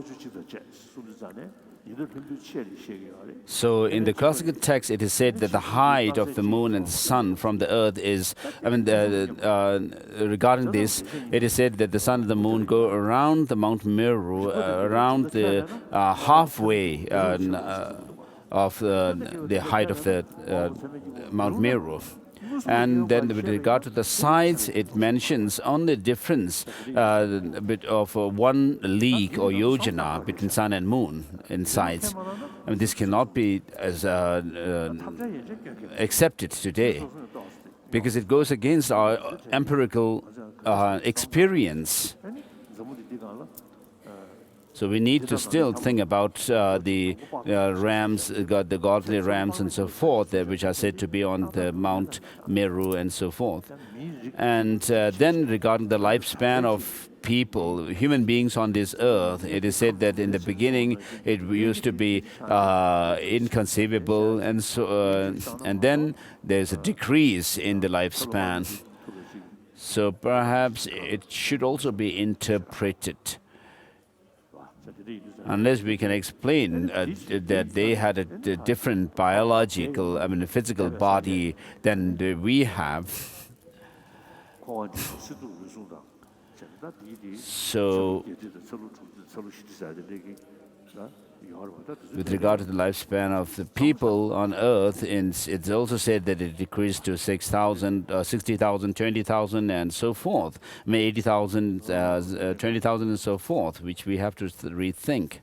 So in the classical text, it is said that the height of the moon and the sun from the earth is, regarding this, it is said that the sun and the moon go around the Mount Meru, around the halfway of the height of the Mount Meru. And then with regard to the sides, it mentions only difference a bit of 1 league or yojana between sun and moon in sides. I mean, this cannot be as accepted today, because it goes against our empirical experience. So we need to still think about the rams, the godly rams and so forth, which are said to be on the Mount Meru and so forth. And then regarding the lifespan of people, human beings on this earth, it is said that in the beginning it used to be inconceivable, and so and then there's a decrease in the lifespan. So perhaps it should also be interpreted. Unless we can explain that they had a different biological, I mean, a physical body than we have. So, with regard to the lifespan of the people on earth, it's also said that it decreased to 6,000, 60,000, 20,000 and so forth. I mean 80,000, 20,000 and so forth, which we have to rethink.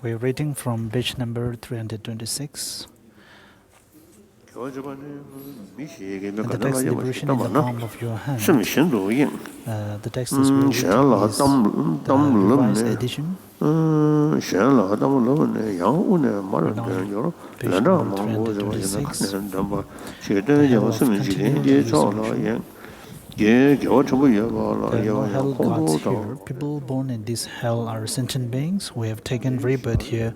We're reading from page number 326. And the text liberation in the palm of your hand. The text is the revised edition. Page number 326. The hell of continual there are no hell gods here. People born in this hell are sentient beings who have taken rebirth here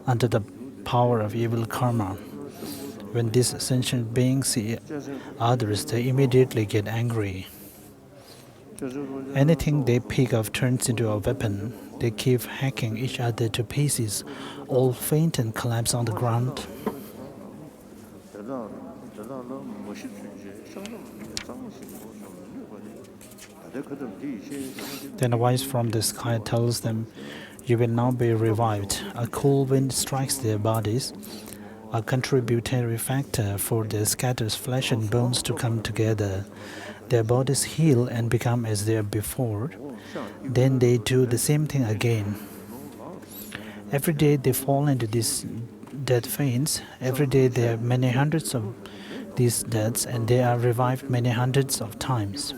under the power of evil karma. When these sentient beings see others, they immediately get angry. Anything they pick up turns into a weapon. They keep hacking each other to pieces, all faint and collapse on the ground. Then a voice from the sky tells them, "You will now be revived." A cool wind strikes their bodies, a contributory factor for their scattered flesh and bones to come together. Their bodies heal and become as they are before. Then they do the same thing again. Every day they fall into these death faints. Every day there are many hundreds of these deaths, and they are revived many hundreds of times.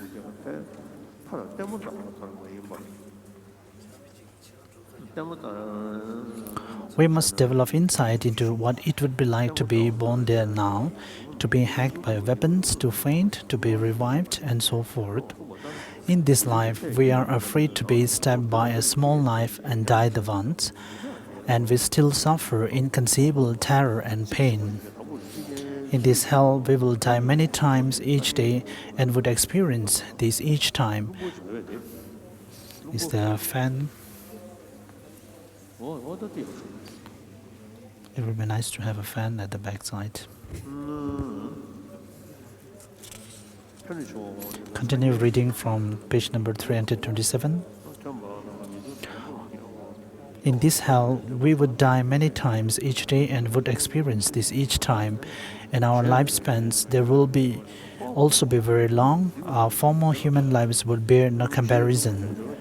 We must develop insight into what it would be like to be born there now, to be hacked by weapons, to faint, to be revived, and so forth. In this life, we are afraid to be stabbed by a small knife and die the once, and we still suffer inconceivable terror and pain. In this hell, we will die many times each day and would experience this each time. Is there a fan? It would be nice to have a fan at the backside. Continue reading from page number 327. In this hell, we would die many times each day and would experience this each time. In our lifespans, there will also be very long. Our former human lives would bear no comparison.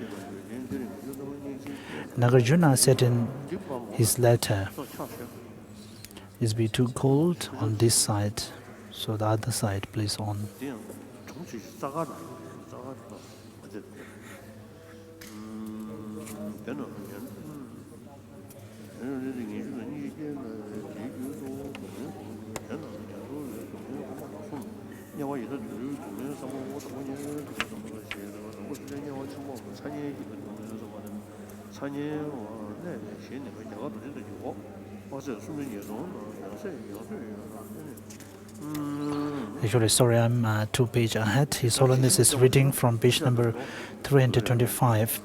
Nagarjuna said in his letter, "Is be too cold on this side, so the other side, please on." Actually, sorry, I'm 2 pages ahead. His Holiness is reading from page number 325.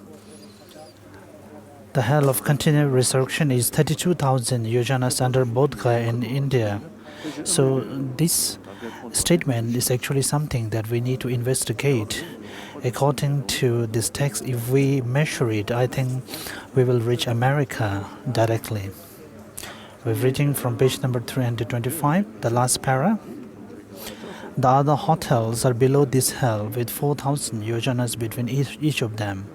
The hell of continued resurrection is 32,000 yojanas under Bodh Gaya in India. So this statement is actually something that we need to investigate. According to this text, if we measure it, I think we will reach America directly. We're reading from page number 325, the last para. The other hotels are below this hell with 4,000 yojanas between each of them.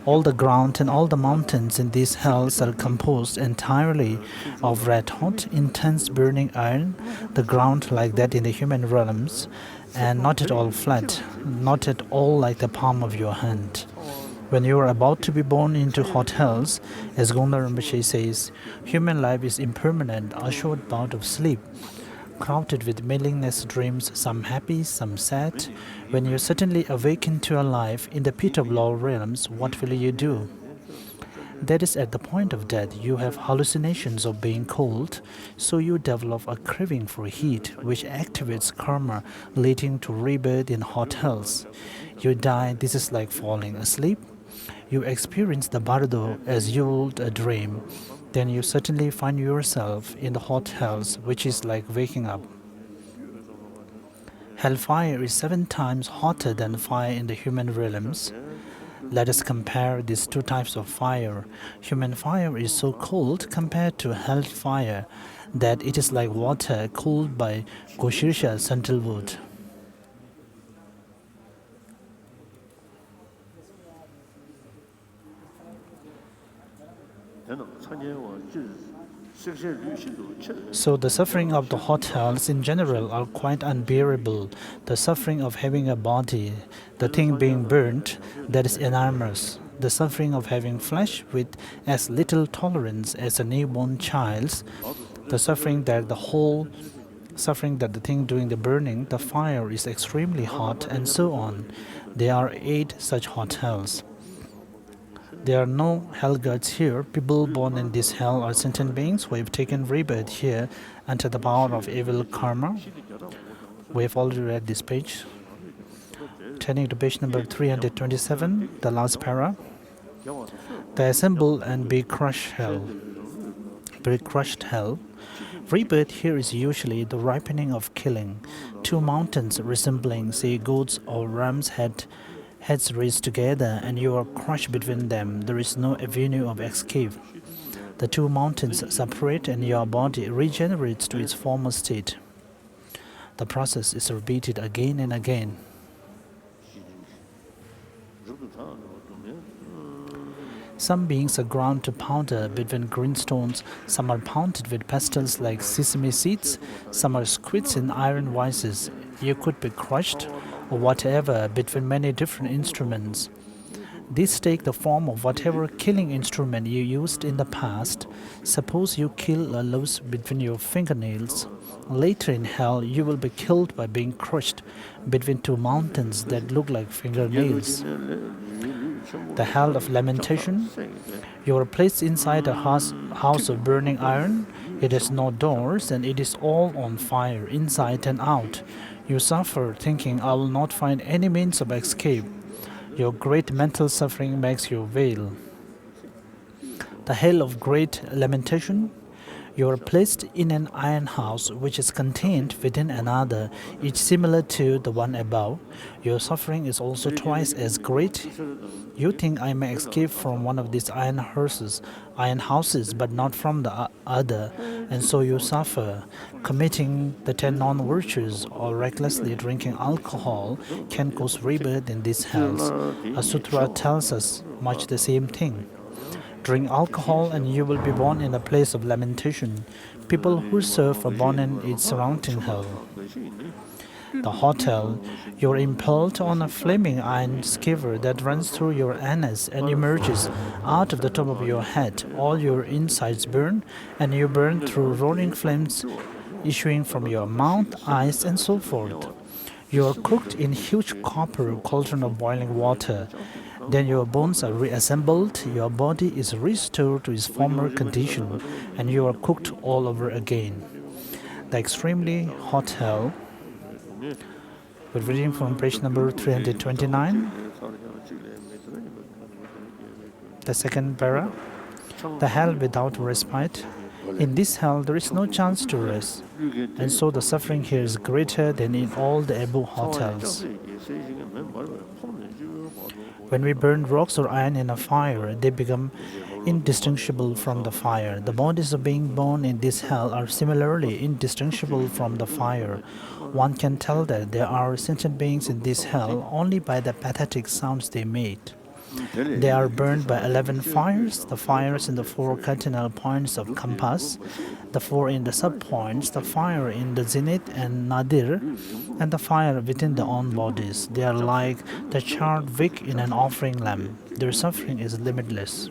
All the ground and all the mountains in these hells are composed entirely of red-hot, intense burning iron, the ground like that in the human realms, and not at all flat, not at all like the palm of your hand. When you are about to be born into hot hells, as Gonda Rinpoche says, human life is impermanent, a short bout of sleep, crowded with meaningless dreams, some happy, some sad. When you suddenly awaken to a life in the pit of lower realms, what will you do? That is at the point of death. You have hallucinations of being cold, so you develop a craving for heat, which activates karma, leading to rebirth in hot hells. You die, this is like falling asleep. You experience the bardo as you would a dream. Then you certainly find yourself in the hot hells, which is like waking up. Hellfire is 7 times hotter than fire in the human realms. Let us compare these two types of fire. Human fire is so cold compared to hellfire that it is like water cooled by Goshirsha sandalwood. So the suffering of the hot hells in general are quite unbearable. The suffering of having a body, the thing being burnt, that is enormous. The suffering of having flesh with as little tolerance as a newborn child's, the suffering that the thing doing the burning, the fire is extremely hot, and so on. There are 8 such hot hells. There are no hell gods here. People born in this hell are sentient beings who have taken rebirth here under the power of evil karma. We have already read this page. Turning to page number 327, the last para. The assemble and be crushed hell. Rebirth here is usually the ripening of killing. 2 mountains resembling, say, goats or rams' heads raised together, and you are crushed between them. There is no avenue of escape. The 2 mountains separate and your body regenerates to its former state. The process is repeated again and again. Some beings are ground to powder between green stones, some are pounded with pestles like sesame seeds, some are squeezed in iron vices. You could be crushed or whatever between many different instruments. These take the form of whatever killing instrument you used in the past. Suppose you kill a louse between your fingernails. Later in hell, you will be killed by being crushed between 2 mountains that look like fingernails. The hell of lamentation. You are placed inside a house of burning iron. It has no doors and it is all on fire, inside and out. You suffer, thinking, I will not find any means of escape. Your great mental suffering makes you wail. The hell of great lamentation. You are placed in an iron house which is contained within another, each similar to the one above. Your suffering is also twice as great. You think I may escape from one of these iron houses, but not from the other, and so you suffer. Committing the 10 non-virtues or recklessly drinking alcohol can cause rebirth in these hells. A sutra tells us much the same thing. Drink alcohol and you will be born in a place of lamentation. People who serve are born in its surrounding hell. The hot hell, you are impaled on a flaming iron skewer that runs through your anus and emerges out of the top of your head. All your insides burn, and you burn through roaring flames issuing from your mouth, eyes, and so forth. You are cooked in huge copper cauldron of boiling water. Then your bones are reassembled, your body is restored to its former condition, and you are cooked all over again. The extremely hot hell. We're reading from page number 329. The second para. The hell without respite. In this hell, there is no chance to rest, and so the suffering here is greater than in all the above hotels. When we burn rocks or iron in a fire, they become indistinguishable from the fire. The bodies of being born in this hell are similarly indistinguishable from the fire. One can tell that there are sentient beings in this hell only by the pathetic sounds they made. They are burned by 11 fires, the fires in the 4 cardinal points of compass, the 4 in the sub-points, the fire in the zenith and nadir, and the fire within their own bodies. They are like the charred wick in an offering lamp. Their suffering is limitless.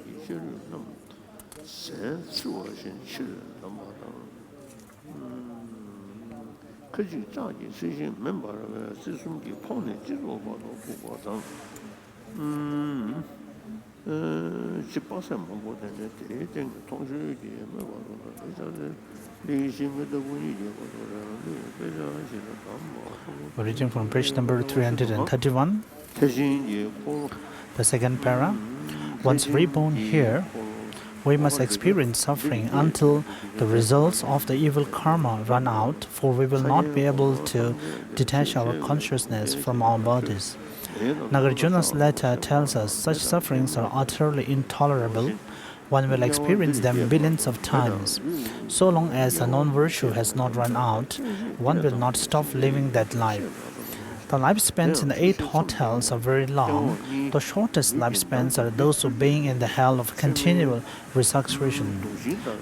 We're reading from page number 331. The second para. Once reborn here, we must experience suffering until the results of the evil karma run out, for we will not be able to detach our consciousness from our bodies. Nagarjuna's letter tells us such sufferings are utterly intolerable. One will experience them billions of times. So long as a non-virtue has not run out, one will not stop living that life. The lifespans in the 8 hot hells are very long. The shortest lifespans are those of being in the hell of continual resuscitation.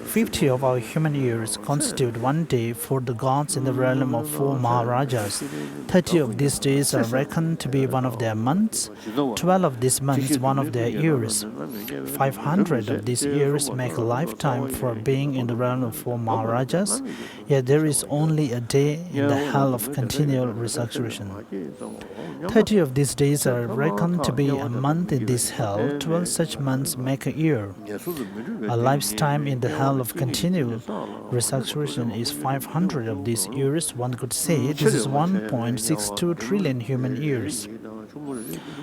50 of our human years constitute 1 day for the gods in the realm of 4 Maharajas. 30 of these days are reckoned to be one of their months. 12 of these months one of their years. 500 of these years make a lifetime for being in the realm of 4 Maharajas. Yet there is only a day in the hell of continual resuscitation. 30 of these days are reckoned to be a month in this hell. 12 such months make a year. A lifetime in the hell of continual resuscitation is 500 of these years. One could say this is 1.62 trillion human years.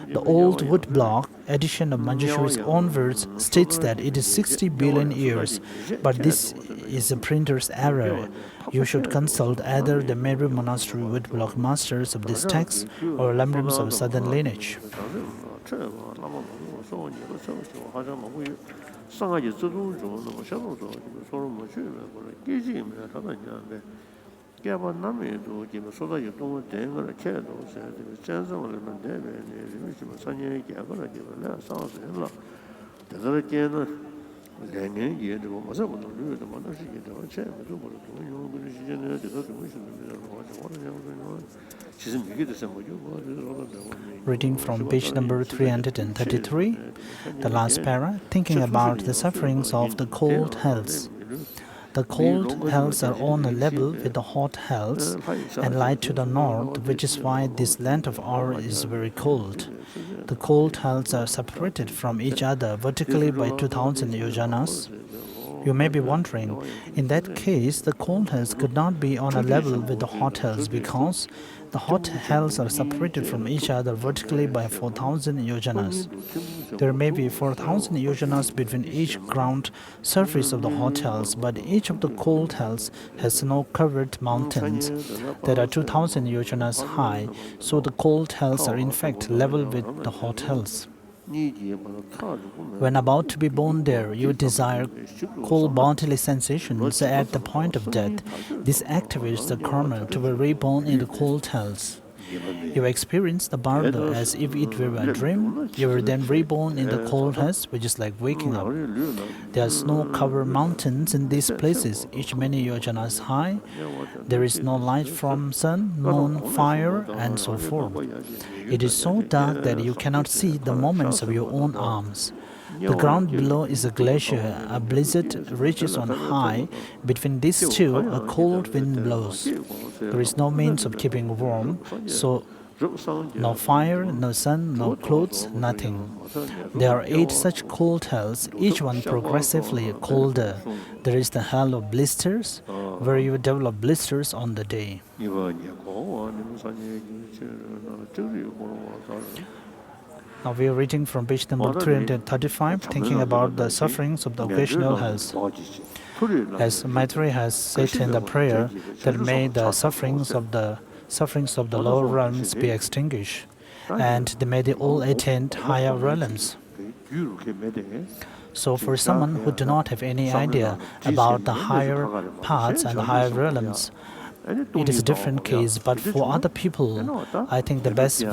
The old woodblock edition of Manjushri's own words states that it is 60 billion years, but this is a printer's error. You should consult either the Lam Rim monastery woodblock masters of this text or Lam Rims of southern lineage. Reading from page number 333, the last para, thinking about the sufferings of the cold hells. The cold hells are on a level with the hot hells and lie to the north, which is why this land of ours is very cold. The cold hells are separated from each other vertically by 2000 yojanas. You may be wondering, in that case, the cold hells could not be on a level with the hot hells because the hot hells are separated from each other vertically by 4,000 yojanas. There may be 4,000 yojanas between each ground surface of the hot hells, but each of the cold hells has snow-covered mountains that are 2,000 yojanas high, so the cold hells are in fact level with the hot hells. When about to be born there, you desire cold bodily sensations at the point of death. This activates the karma to be reborn in the cold hells. You experience the bardo as if it were a dream. You are then reborn in the cold hells, which is like waking up. There are snow-covered mountains in these places, each many yojanas high. There is no light from sun, moon, fire, and so forth. It is so dark that you cannot see the movements of your own arms. The ground below is a glacier. A blizzard reaches on high. Between these two, a cold wind blows. There is no means of keeping warm, so no fire, no sun, no clothes, nothing. There are 8 such cold hells, each one progressively colder. There is the hell of blisters, where you develop blisters on the day. Now we are reading from page number 335, thinking about the sufferings of the occasional hells. As Maitreya has said in the prayer, that may the sufferings of the lower realms be extinguished, and may they all attain higher realms. So for someone who do not have any idea about the higher paths and higher realms, it is a different case. But for other people, I think the best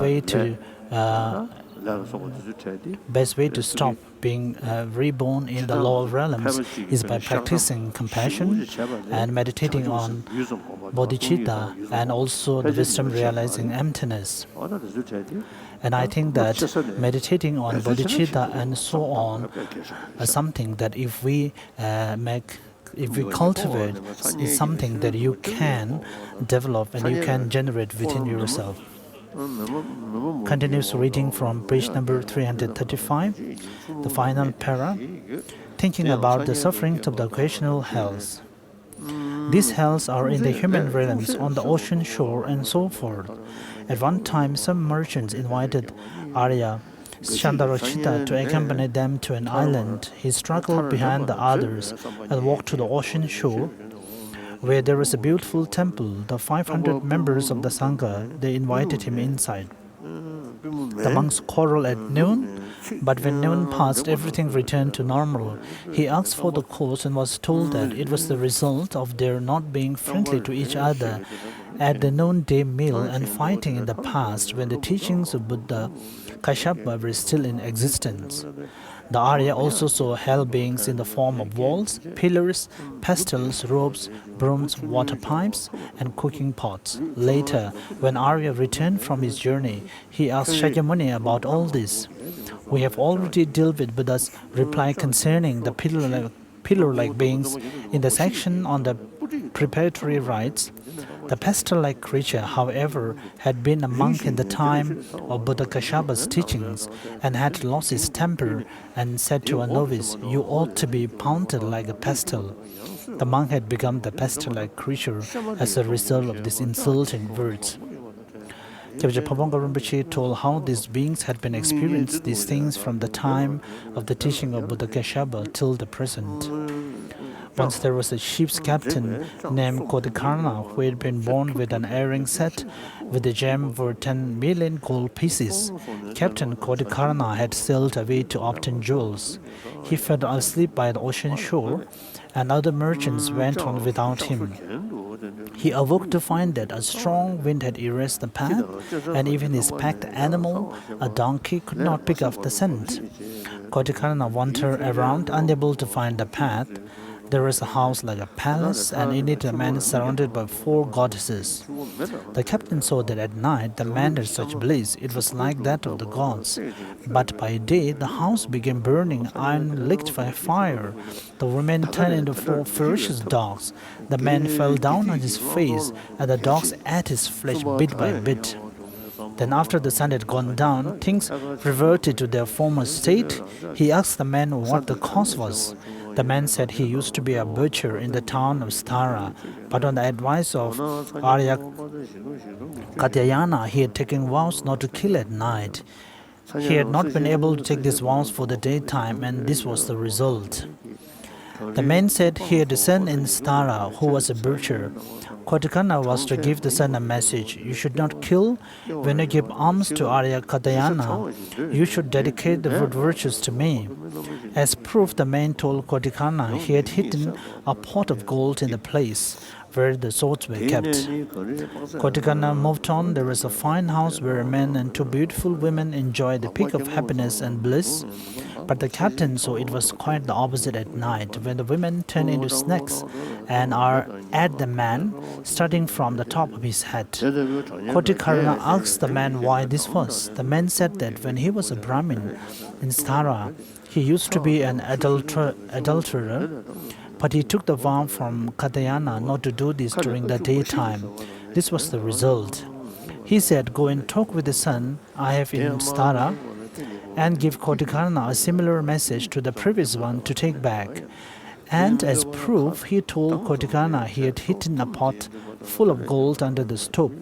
way to stop being reborn in the lower realms is by practicing compassion and meditating on bodhicitta and also the wisdom realizing emptiness. And I think that meditating on bodhicitta and so on is something that if we cultivate, is something that you can develop and you can generate within yourself. Continues reading from page number 335, the final para, thinking about the sufferings of the occasional hells. These hells are in the human realms, on the ocean shore, and so forth. At one time, some merchants invited Arya Shandarachita to accompany them to an island. He struggled behind the others and walked to the ocean shore, where there was a beautiful temple. The 500 members of the Sangha, they invited him inside. The monks quarreled at noon, but when noon passed, everything returned to normal. He asked for the cause and was told that it was the result of their not being friendly to each other at the noonday meal and fighting in the past when the teachings of Buddha Kashyapa were still in existence. The Arya also saw hell beings in the form of walls, pillars, pestles, ropes, brooms, water pipes, and cooking pots. Later, when Arya returned from his journey, he asked Shakyamuni about all this. We have already dealt with Buddha's reply concerning the pillar-like beings in the section on the preparatory rites. The pestle-like creature, however, had been a monk in the time of Buddha Kashyapa's teachings and had lost his temper and said to a novice, "You ought to be pounded like a pestle." The monk had become the pestle-like creature as a result of these insulting words. Kyabje Pabonga Rinpoche told how these beings had been experiencing these things from the time of the teaching of Buddha Kashyapa till the present. Once there was a ship's captain named Kodikarna who had been born with an earring set with a gem worth 10 million gold pieces. Captain Kodikarna had sailed away to obtain jewels. He fell asleep by the ocean shore, and other merchants went on without him. He awoke to find that a strong wind had erased the path, and even his packed animal, a donkey, could not pick up the scent. Kodikarna wandered around, unable to find the path. There was a house like a palace, and in it a man surrounded by 4 goddesses. The captain saw that at night the man had such bliss, it was like that of the gods. But by day the house began burning, iron licked by fire. The women turned into 4 ferocious dogs. The man fell down on his face, and the dogs ate his flesh bit by bit. Then after the sun had gone down, things reverted to their former state. He asked the man what the cause was. The man said he used to be a butcher in the town of Stara, but on the advice of Arya Katyayana, he had taken vows not to kill at night. He had not been able to take these vows for the daytime, and this was the result. The man said he had a son in Stara who was a butcher. Kotikana was to give the son a message: you should not kill. When you give alms to Arya Katyayana, you should dedicate the good virtues to me. As proof, the man told Kotikana he had hidden a pot of gold in the place where the swords were kept. Kotikana moved on. There was a fine house where a man and two beautiful women enjoyed the peak of happiness and bliss. But the captain saw it was quite the opposite at night, when the women turn into snakes and are at the man, starting from the top of his head. Kotikana asked the man why this was. The man said that when he was a Brahmin in Stara, he used to be an adulterer, but he took the vow from Katyayana not to do this during the daytime. This was the result. He said, go and talk with the son I have in Stara, and give Kotikana a similar message to the previous one to take back. And as proof, he told Kotikana he had hidden a pot full of gold under the stove.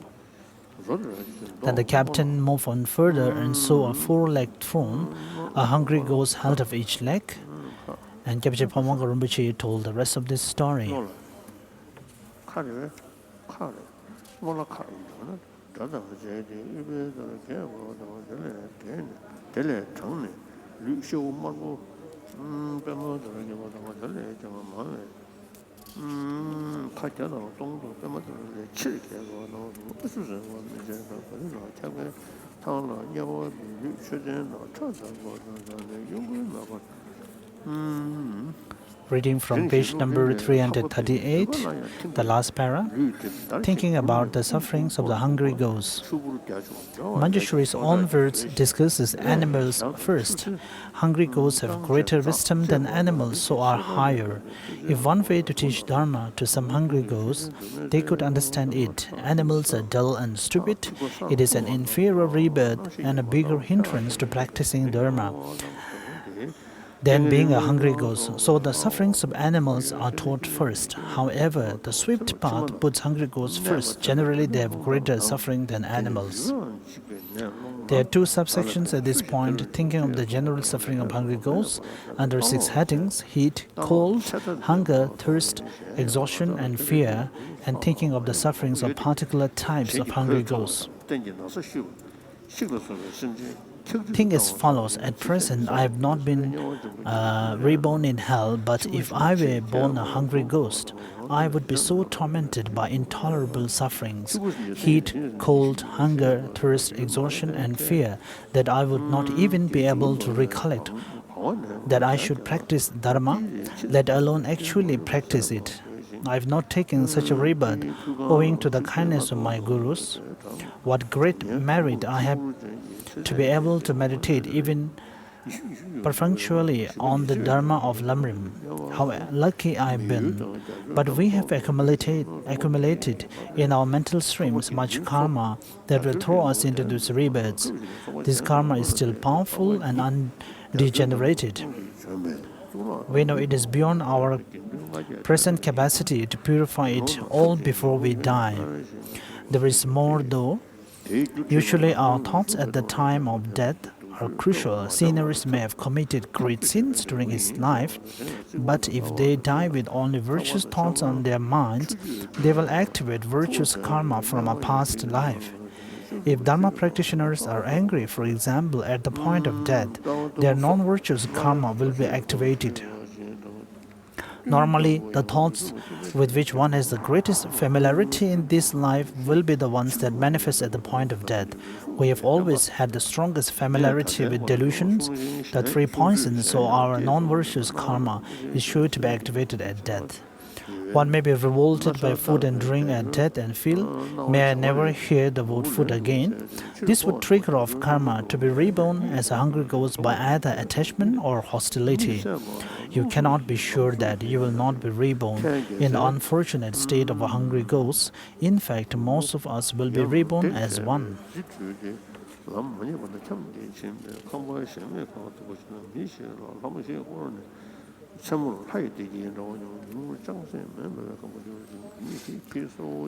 Then the captain moved on further and saw a four-legged fawn. A hungry ghost held of each leg. And Kyabje Pamanga Rinpoche told the rest of this story. Reading from page number 338, the last para, thinking about the sufferings of the hungry ghosts. Manjushri's own words discusses animals first. Hungry ghosts have greater wisdom than animals, so are higher. If one way to teach Dharma to some hungry ghosts, they could understand it. Animals are dull and stupid. It is an inferior rebirth and a bigger hindrance to practicing Dharma than being a hungry ghost, so the sufferings of animals are taught first. However, the swift path puts hungry ghosts first. Generally, they have greater suffering than animals. There are two subsections at this point, thinking of the general suffering of hungry ghosts under 6 headings: heat, cold, hunger, thirst, exhaustion, and fear, and thinking of the sufferings of particular types of hungry ghosts. Think as follows. At present, I have not been reborn in hell, but if I were born a hungry ghost, I would be so tormented by intolerable sufferings, heat, cold, hunger, thirst, exhaustion, and fear, that I would not even be able to recollect that I should practice Dharma, let alone actually practice it. I have not taken such a rebirth owing to the kindness of my gurus. What great merit I have to be able to meditate even perfunctorily on the Dharma of Lam Rim. How lucky I have been. But we have accumulated in our mental streams much karma that will throw us into these rebirths. This karma is still powerful and undegenerated. We know it is beyond our present capacity to purify it all before we die. There is more though. Usually our thoughts at the time of death are crucial. Sinners may have committed great sins during his life, but if they die with only virtuous thoughts on their minds, they will activate virtuous karma from a past life. If Dharma practitioners are angry, for example, at the point of death, their non-virtuous karma will be activated. Normally, the thoughts with which one has the greatest familiarity in this life will be the ones that manifest at the point of death. We have always had the strongest familiarity with delusions, the 3 poisons, so our non-virtuous karma is sure to be activated at death. One may be revolted by food and drink at death and feel, may I never hear the word food again. This would trigger off karma to be reborn as a hungry ghost by either attachment or hostility. You cannot be sure that you will not be reborn in the unfortunate state of a hungry ghost. In fact, most of us will be reborn as one.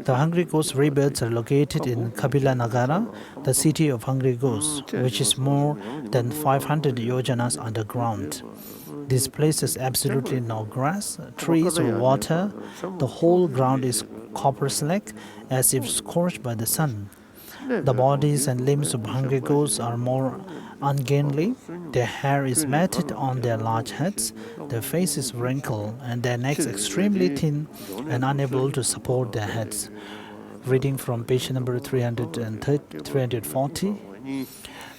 The hungry ghost rebirths are located in Kapila Nagara, the city of hungry ghosts, which is more than 500 yojanas underground. This place has absolutely no grass, trees, or water. The whole ground is copper slack, as if scorched by the sun. The bodies and limbs of hungry ghosts are more ungainly. Their hair is matted on their large heads, their faces wrinkled, and their necks extremely thin and unable to support their heads. Reading from page number 340.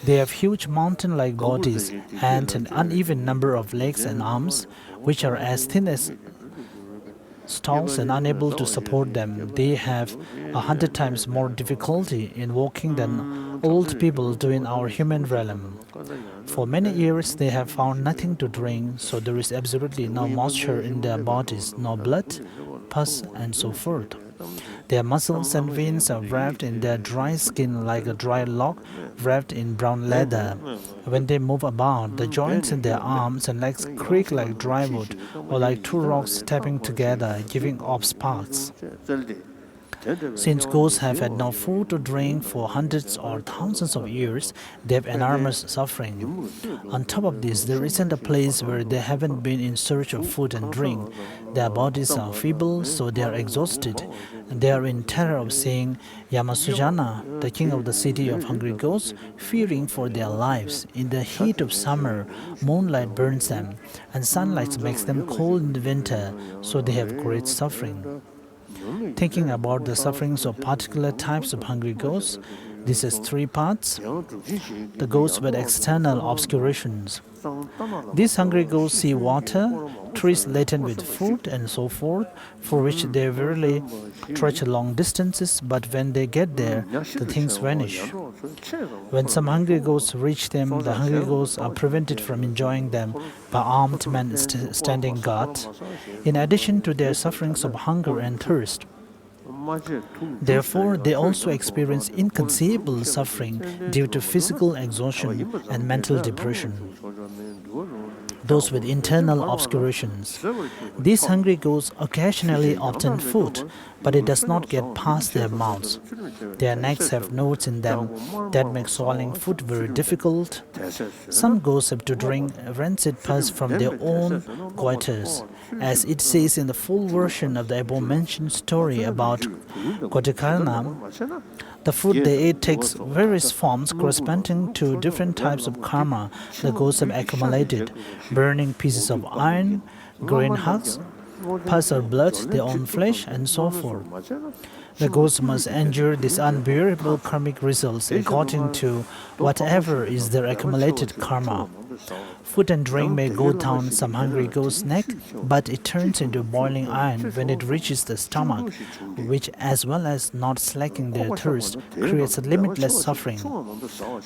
They have huge mountain-like bodies and an uneven number of legs and arms, which are as thin as stalls and unable to support them. They have 100 times more difficulty in walking than old people do in our human realm. For many years they have found nothing to drink, so there is absolutely no moisture in their bodies, no blood, pus, and so forth. Their muscles and veins are wrapped in their dry skin like a dry log wrapped in brown leather. When they move about, the joints in their arms and legs creak like dry wood or like two rocks tapping together, giving off sparks. Since ghosts have had no food or drink for hundreds or thousands of years, they have enormous suffering. On top of this, there isn't a place where they haven't been in search of food and drink. Their bodies are feeble, so they are exhausted. They are in terror of seeing Yamasujana, the king of the city of hungry ghosts, fearing for their lives. In the heat of summer, moonlight burns them, and sunlight makes them cold in the winter, so they have great suffering. Thinking about the sufferings of particular types of hungry ghosts, this has three parts. The ghosts with external obscurations. These hungry ghosts see water, trees laden with food, and so forth, for which they rarely trudge long distances, but when they get there, the things vanish. When some hungry ghosts reach them, the hungry ghosts are prevented from enjoying them by armed men standing guard, in addition to their sufferings of hunger and thirst. Therefore, they also experience inconceivable suffering due to physical exhaustion and mental depression. Those with internal obscurations. These hungry ghosts occasionally obtain food, but it does not get past their mouths. Their necks have nodes in them that make swallowing food very difficult. Some ghosts have to drink rancid pus from their own goiters. As it says in the full version of the above-mentioned story about Gotakarna, the food they ate takes various forms corresponding to different types of karma the ghosts have accumulated: burning pieces of iron, green hugs, pus or blood, their own flesh, and so forth. The ghosts must endure these unbearable karmic results according to whatever is their accumulated karma. Food and drink may go down some hungry ghost's neck, but it turns into boiling iron when it reaches the stomach, which, as well as not slacking their thirst, creates limitless suffering.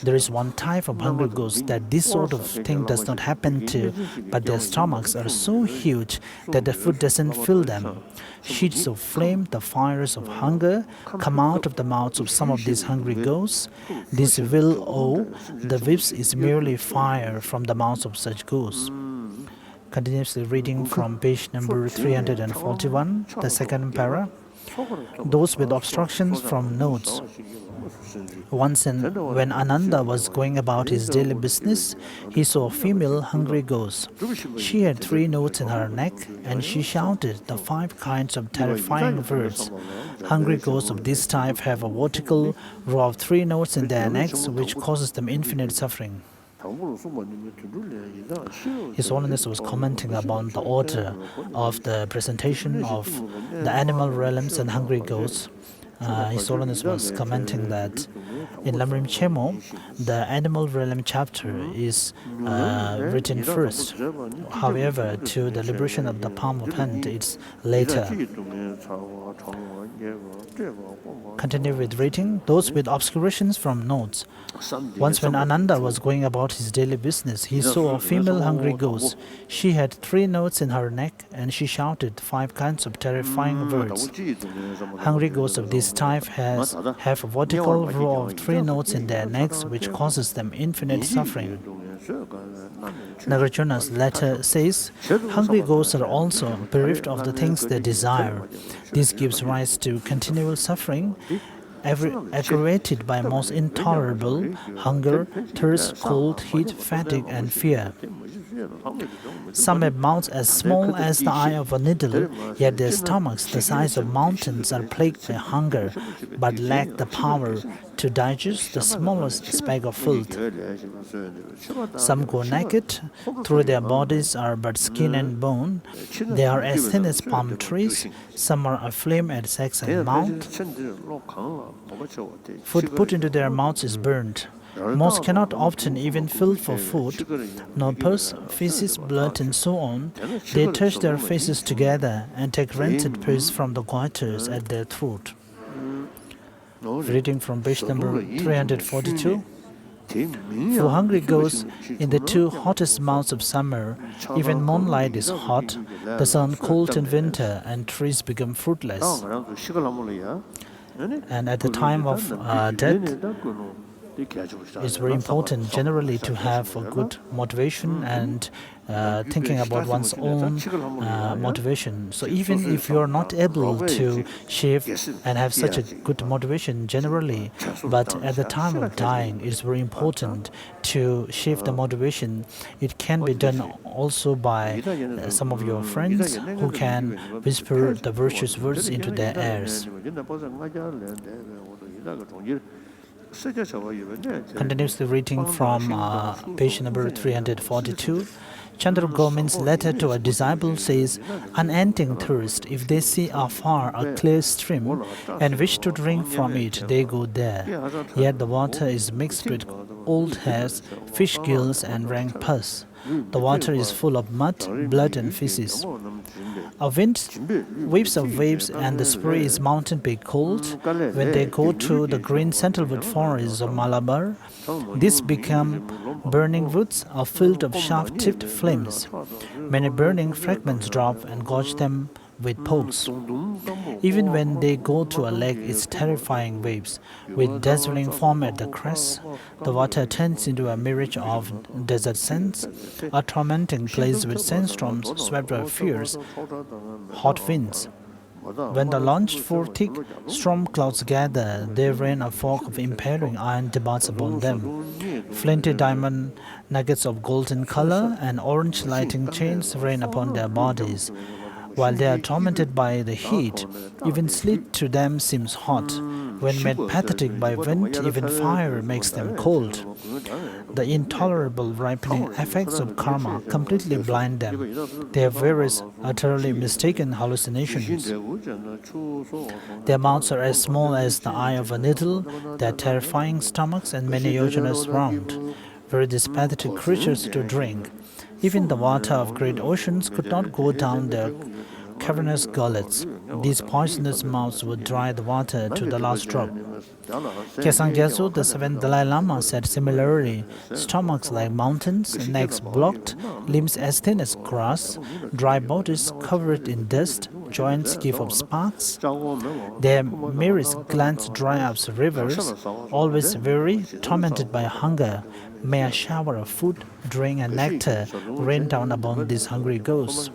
There is one type of hungry ghosts that this sort of thing does not happen to, but their stomachs are so huge that the food doesn't fill them. Sheets of flame, the fires of hunger, come out of the mouths of some of these hungry ghosts. This the whips is merely fire from the mouths of such ghosts. Continuously reading from page number 341, the second para. Those with obstructions from nodes. Once when Ananda was going about his daily business, he saw a female hungry ghost. She had 3 nodes in her neck, and she shouted the 5 kinds of terrifying words. Hungry ghosts of this type have a vertical row of 3 nodes in their necks, which causes them infinite suffering. His Holiness was commenting about the order of the presentation of the animal realms and hungry ghosts. His Holiness was commenting that in Lam Rim Chemo, the animal realm chapter is written first. However, to the liberation of the palm of hand, it's later. Continue with reading. Those with obscurations from nodes. Once when Ananda was going about his daily business, he saw a female hungry ghost. She had 3 nodes in her neck, and she shouted 5 kinds of terrifying words. Hungry ghosts of this type have a vertical row of 3 nodes in their necks, which causes them infinite suffering. Nagarjuna's letter says, hungry ghosts are also bereft of the things they desire. This gives rise to continual suffering, aggravated by most intolerable hunger, thirst, cold, heat, fatigue, and fear. Some have mouths as small as the eye of a needle, yet their stomachs, the size of mountains, are plagued by hunger, but lack the power to digest the smallest speck of food. Some go naked, though their bodies are but skin and bone. They are as thin as palm trees. Some are aflame at sex and mouth. Food put into their mouths is burned. Most cannot often even fill for food, no pus, feces, blood, and so on. They touch their faces together and take rancid pus from the goiters at their throat. Reading from page number 342. For hungry ghosts, in the two hottest months of summer, even moonlight is hot, the sun cold in winter, and trees become fruitless. And at the time of death, it's very important generally to have a good motivation and thinking about one's own motivation. So even if you're not able to shave and have such a good motivation generally, but at the time of dying, it's very important to shift the motivation. It can be done also by some of your friends who can whisper the virtuous words into their ears. Continuously reading from page number 342. Chandra Gomin's letter to a disciple says, unending thirst, if they see afar a clear stream and wish to drink from it, they go there. Yet the water is mixed with old hairs, fish gills, and rank pus. The water is full of mud, blood, and feces. A wind whips of waves, and the spray is mountain peak cold. When they go to the green sandalwood forests of Malabar, these become burning woods are filled of sharp-tipped flames. Many burning fragments drop and gorge them with pokes. Even when they go to a lake, it's terrifying waves. With dazzling foam at the crest, the water turns into a mirage of desert sands, a tormenting place with sandstorms swept by fierce, hot winds. When the launched for thick storm clouds gather, they rain a fog of impelling iron debates upon them. Flinty diamond nuggets of golden color and orange lighting chains rain upon their bodies. While they are tormented by the heat, even sleet to them seems hot. When made pathetic by wind, even fire makes them cold. The intolerable ripening effects of karma completely blind them. They have various utterly mistaken hallucinations. Their mouths are as small as the eye of a needle, their terrifying stomachs and many yojanas round. Were these pathetic creatures to drink, even the water of great oceans could not go down their cavernous gullets. These poisonous mouths would dry the water to the last drop. Kyesang Gyatso, the seventh Dalai Lama, said similarly, stomachs like mountains, necks blocked, limbs as thin as grass, dry bodies covered in dust, joints give up sparks. Their merest glands dry up rivers, always weary, tormented by hunger. May a shower of food, drink, and nectar rain down upon these hungry ghosts.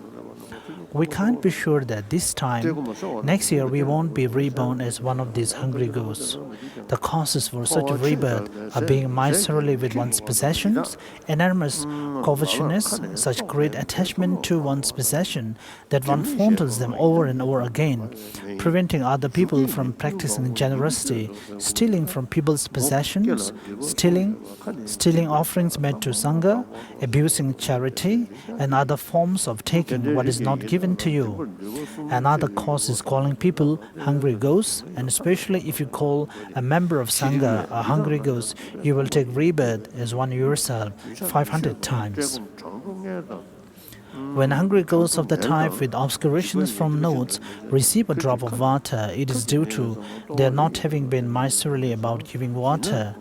We can't be sure that this time, next year, we won't be reborn as one of these hungry ghosts. The causes for such a rebirth are being miserly with one's possessions, enormous covetousness, such great attachment to one's possession that one fondles them over and over again, preventing other people from practicing generosity, stealing from people's possessions, stealing offerings made to Sangha, abusing charity, and other forms of taking what is not given to you. Another cause is calling people hungry ghosts, and especially if you call a member of Sangha a hungry ghost, you will take rebirth as one yourself 500 times. When hungry ghosts of the type with obscurations from notes receive a drop of water, it is due to their not having been miserly about giving water.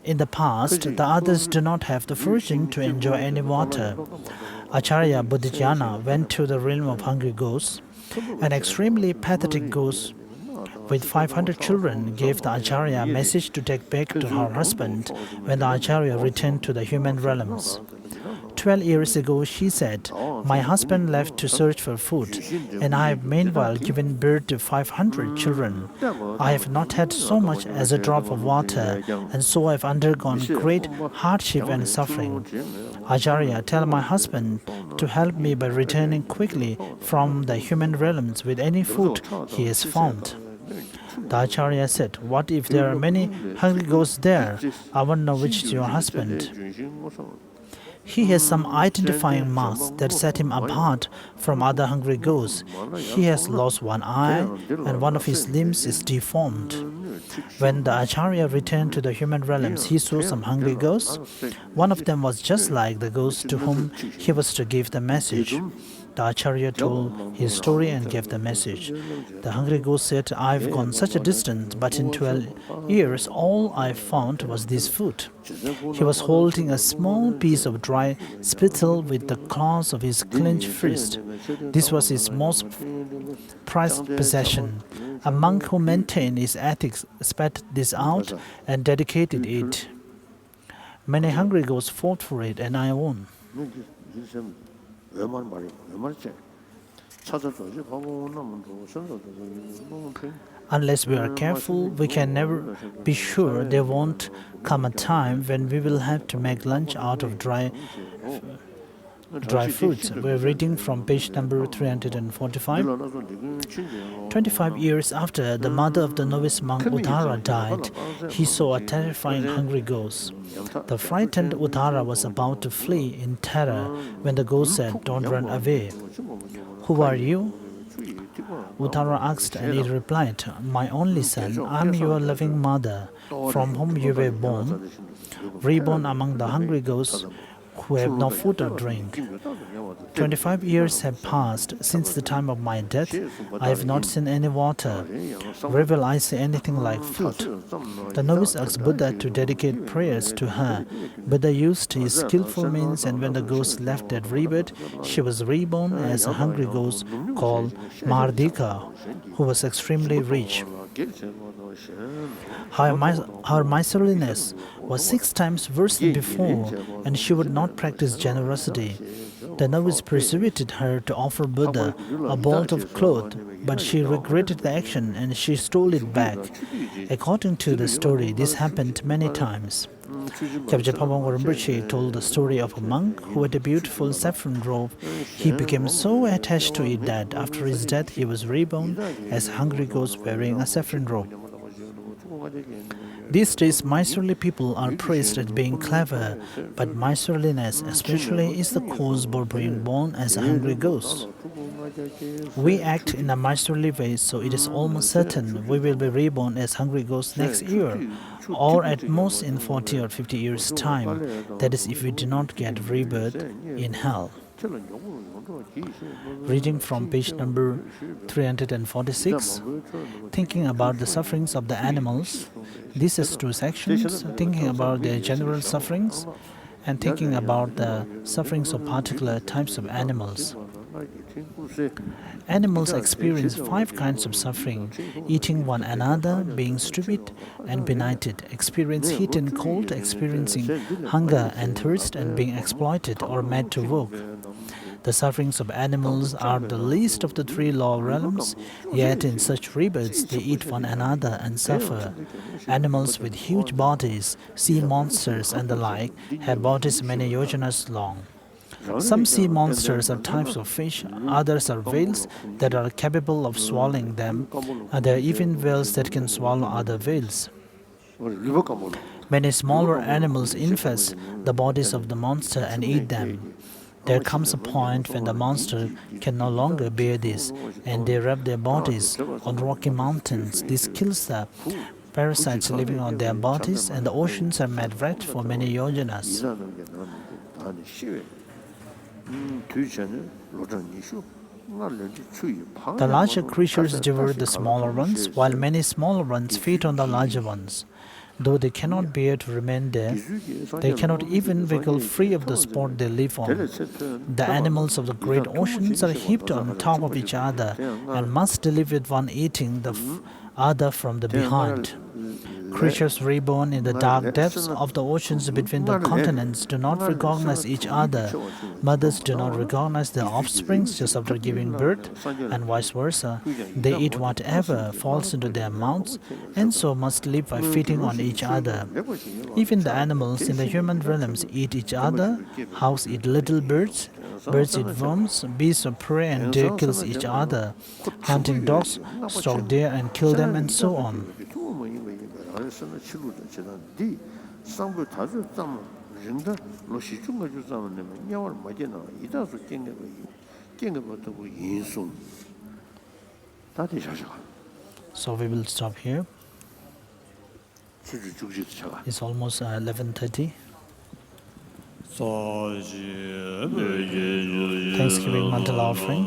In the past, the others do not have the fortune to enjoy any water. Acharya Bodhidhyana went to the realm of hungry ghosts. An extremely pathetic ghost with 500 children, gave the Acharya a message to take back to her husband when the Acharya returned to the human realms. 12 years ago, she said, "My husband left to search for food, and I have meanwhile given birth to 500 children. I have not had so much as a drop of water, and so I have undergone great hardship and suffering. Acharya, tell my husband to help me by returning quickly from the human realms with any food he has found." The Acharya said, "What if there are many hungry ghosts there? I want to know which is your husband. He has some identifying marks that set him apart from other hungry ghosts. He has lost one eye, and one of his limbs is deformed." When the Acharya returned to the human realms, he saw some hungry ghosts. One of them was just like the ghost to whom he was to give the message. The Acharya told his story and gave the message. The hungry ghost said, "I've gone such a distance, but in 12 years all I found was this food." He was holding a small piece of dry spittle with the claws of his clenched fist. This was his most prized possession. A monk who maintained his ethics spat this out and dedicated it. Many hungry ghosts fought for it, and I won. Unless we are careful, we can never be sure there won't come a time when we will have to make lunch out of dry foods. We're reading from page number 345. 25 years after the mother of the novice monk Uttara died, he saw a terrifying hungry ghost. The frightened Uttara was about to flee in terror when the ghost said, "Don't run away." "Who are you?" Uttara asked, and he replied, "My only son, I'm your loving mother, from whom you were born, reborn among the hungry ghosts who have no food or drink. 25 years have passed since the time of my death. I have not seen any water. Where will I see anything like food?" The novice asked Buddha to dedicate prayers to her. Buddha used his skillful means, and when the ghost left that rebirth, she was reborn as a hungry ghost called Mardika, who was extremely rich. Her miserliness was 6 times worse than before, and she would not practice generosity. The novice persuaded her to offer Buddha a bolt of cloth, but she regretted the action and she stole it back. According to the story, this happened many times. Kyabje Pabong Rinpoche told the story of a monk who had a beautiful saffron robe. He became so attached to it that after his death he was reborn as a hungry ghost wearing a saffron robe. These days, miserly people are praised as being clever, but miserliness especially is the cause for being born as a hungry ghost. We act in a miserly way, so it is almost certain we will be reborn as hungry ghosts next year, or at most in 40 or 50 years' time. That is, if we do not get rebirth in hell. Reading from page number 346, thinking about the sufferings of the animals. This has 2 sections, thinking about their general sufferings and thinking about the sufferings of particular types of animals. Animals experience 5 kinds of suffering: eating one another, being stupid and benighted, experience heat and cold, experiencing hunger and thirst, and being exploited or made to work. The sufferings of animals are the least of the 3 lower realms, yet in such rebirths they eat one another and suffer. Animals with huge bodies, sea monsters and the like, have bodies many yojanas long. Some sea monsters are types of fish, others are whales that are capable of swallowing them, and there are even whales that can swallow other whales. Many smaller animals infest the bodies of the monster and eat them. There comes a point when the monster can no longer bear this, and they rub their bodies on rocky mountains. This kills the parasites living on their bodies, and the oceans are made red for many yojanas. The larger creatures devour the smaller ones, while many smaller ones feed on the larger ones. Though they cannot bear to remain there, they cannot even wiggle free of the spot they live on. The animals of the great oceans are heaped on top of each other and must live with one eating the other from the behind. Creatures reborn in the dark depths of the oceans between the continents do not recognize each other. Mothers do not recognize their offspring just after giving birth, and vice versa. They eat whatever falls into their mouths, and so must live by feeding on each other. Even the animals in the human realms eat each other. House eat little birds. Birds eat worms, beasts of prey and deer kills each other. Hunting dogs stalk deer and kill them, and so on. So we will stop here. It's almost 11:30. Thanksgiving mantle offering.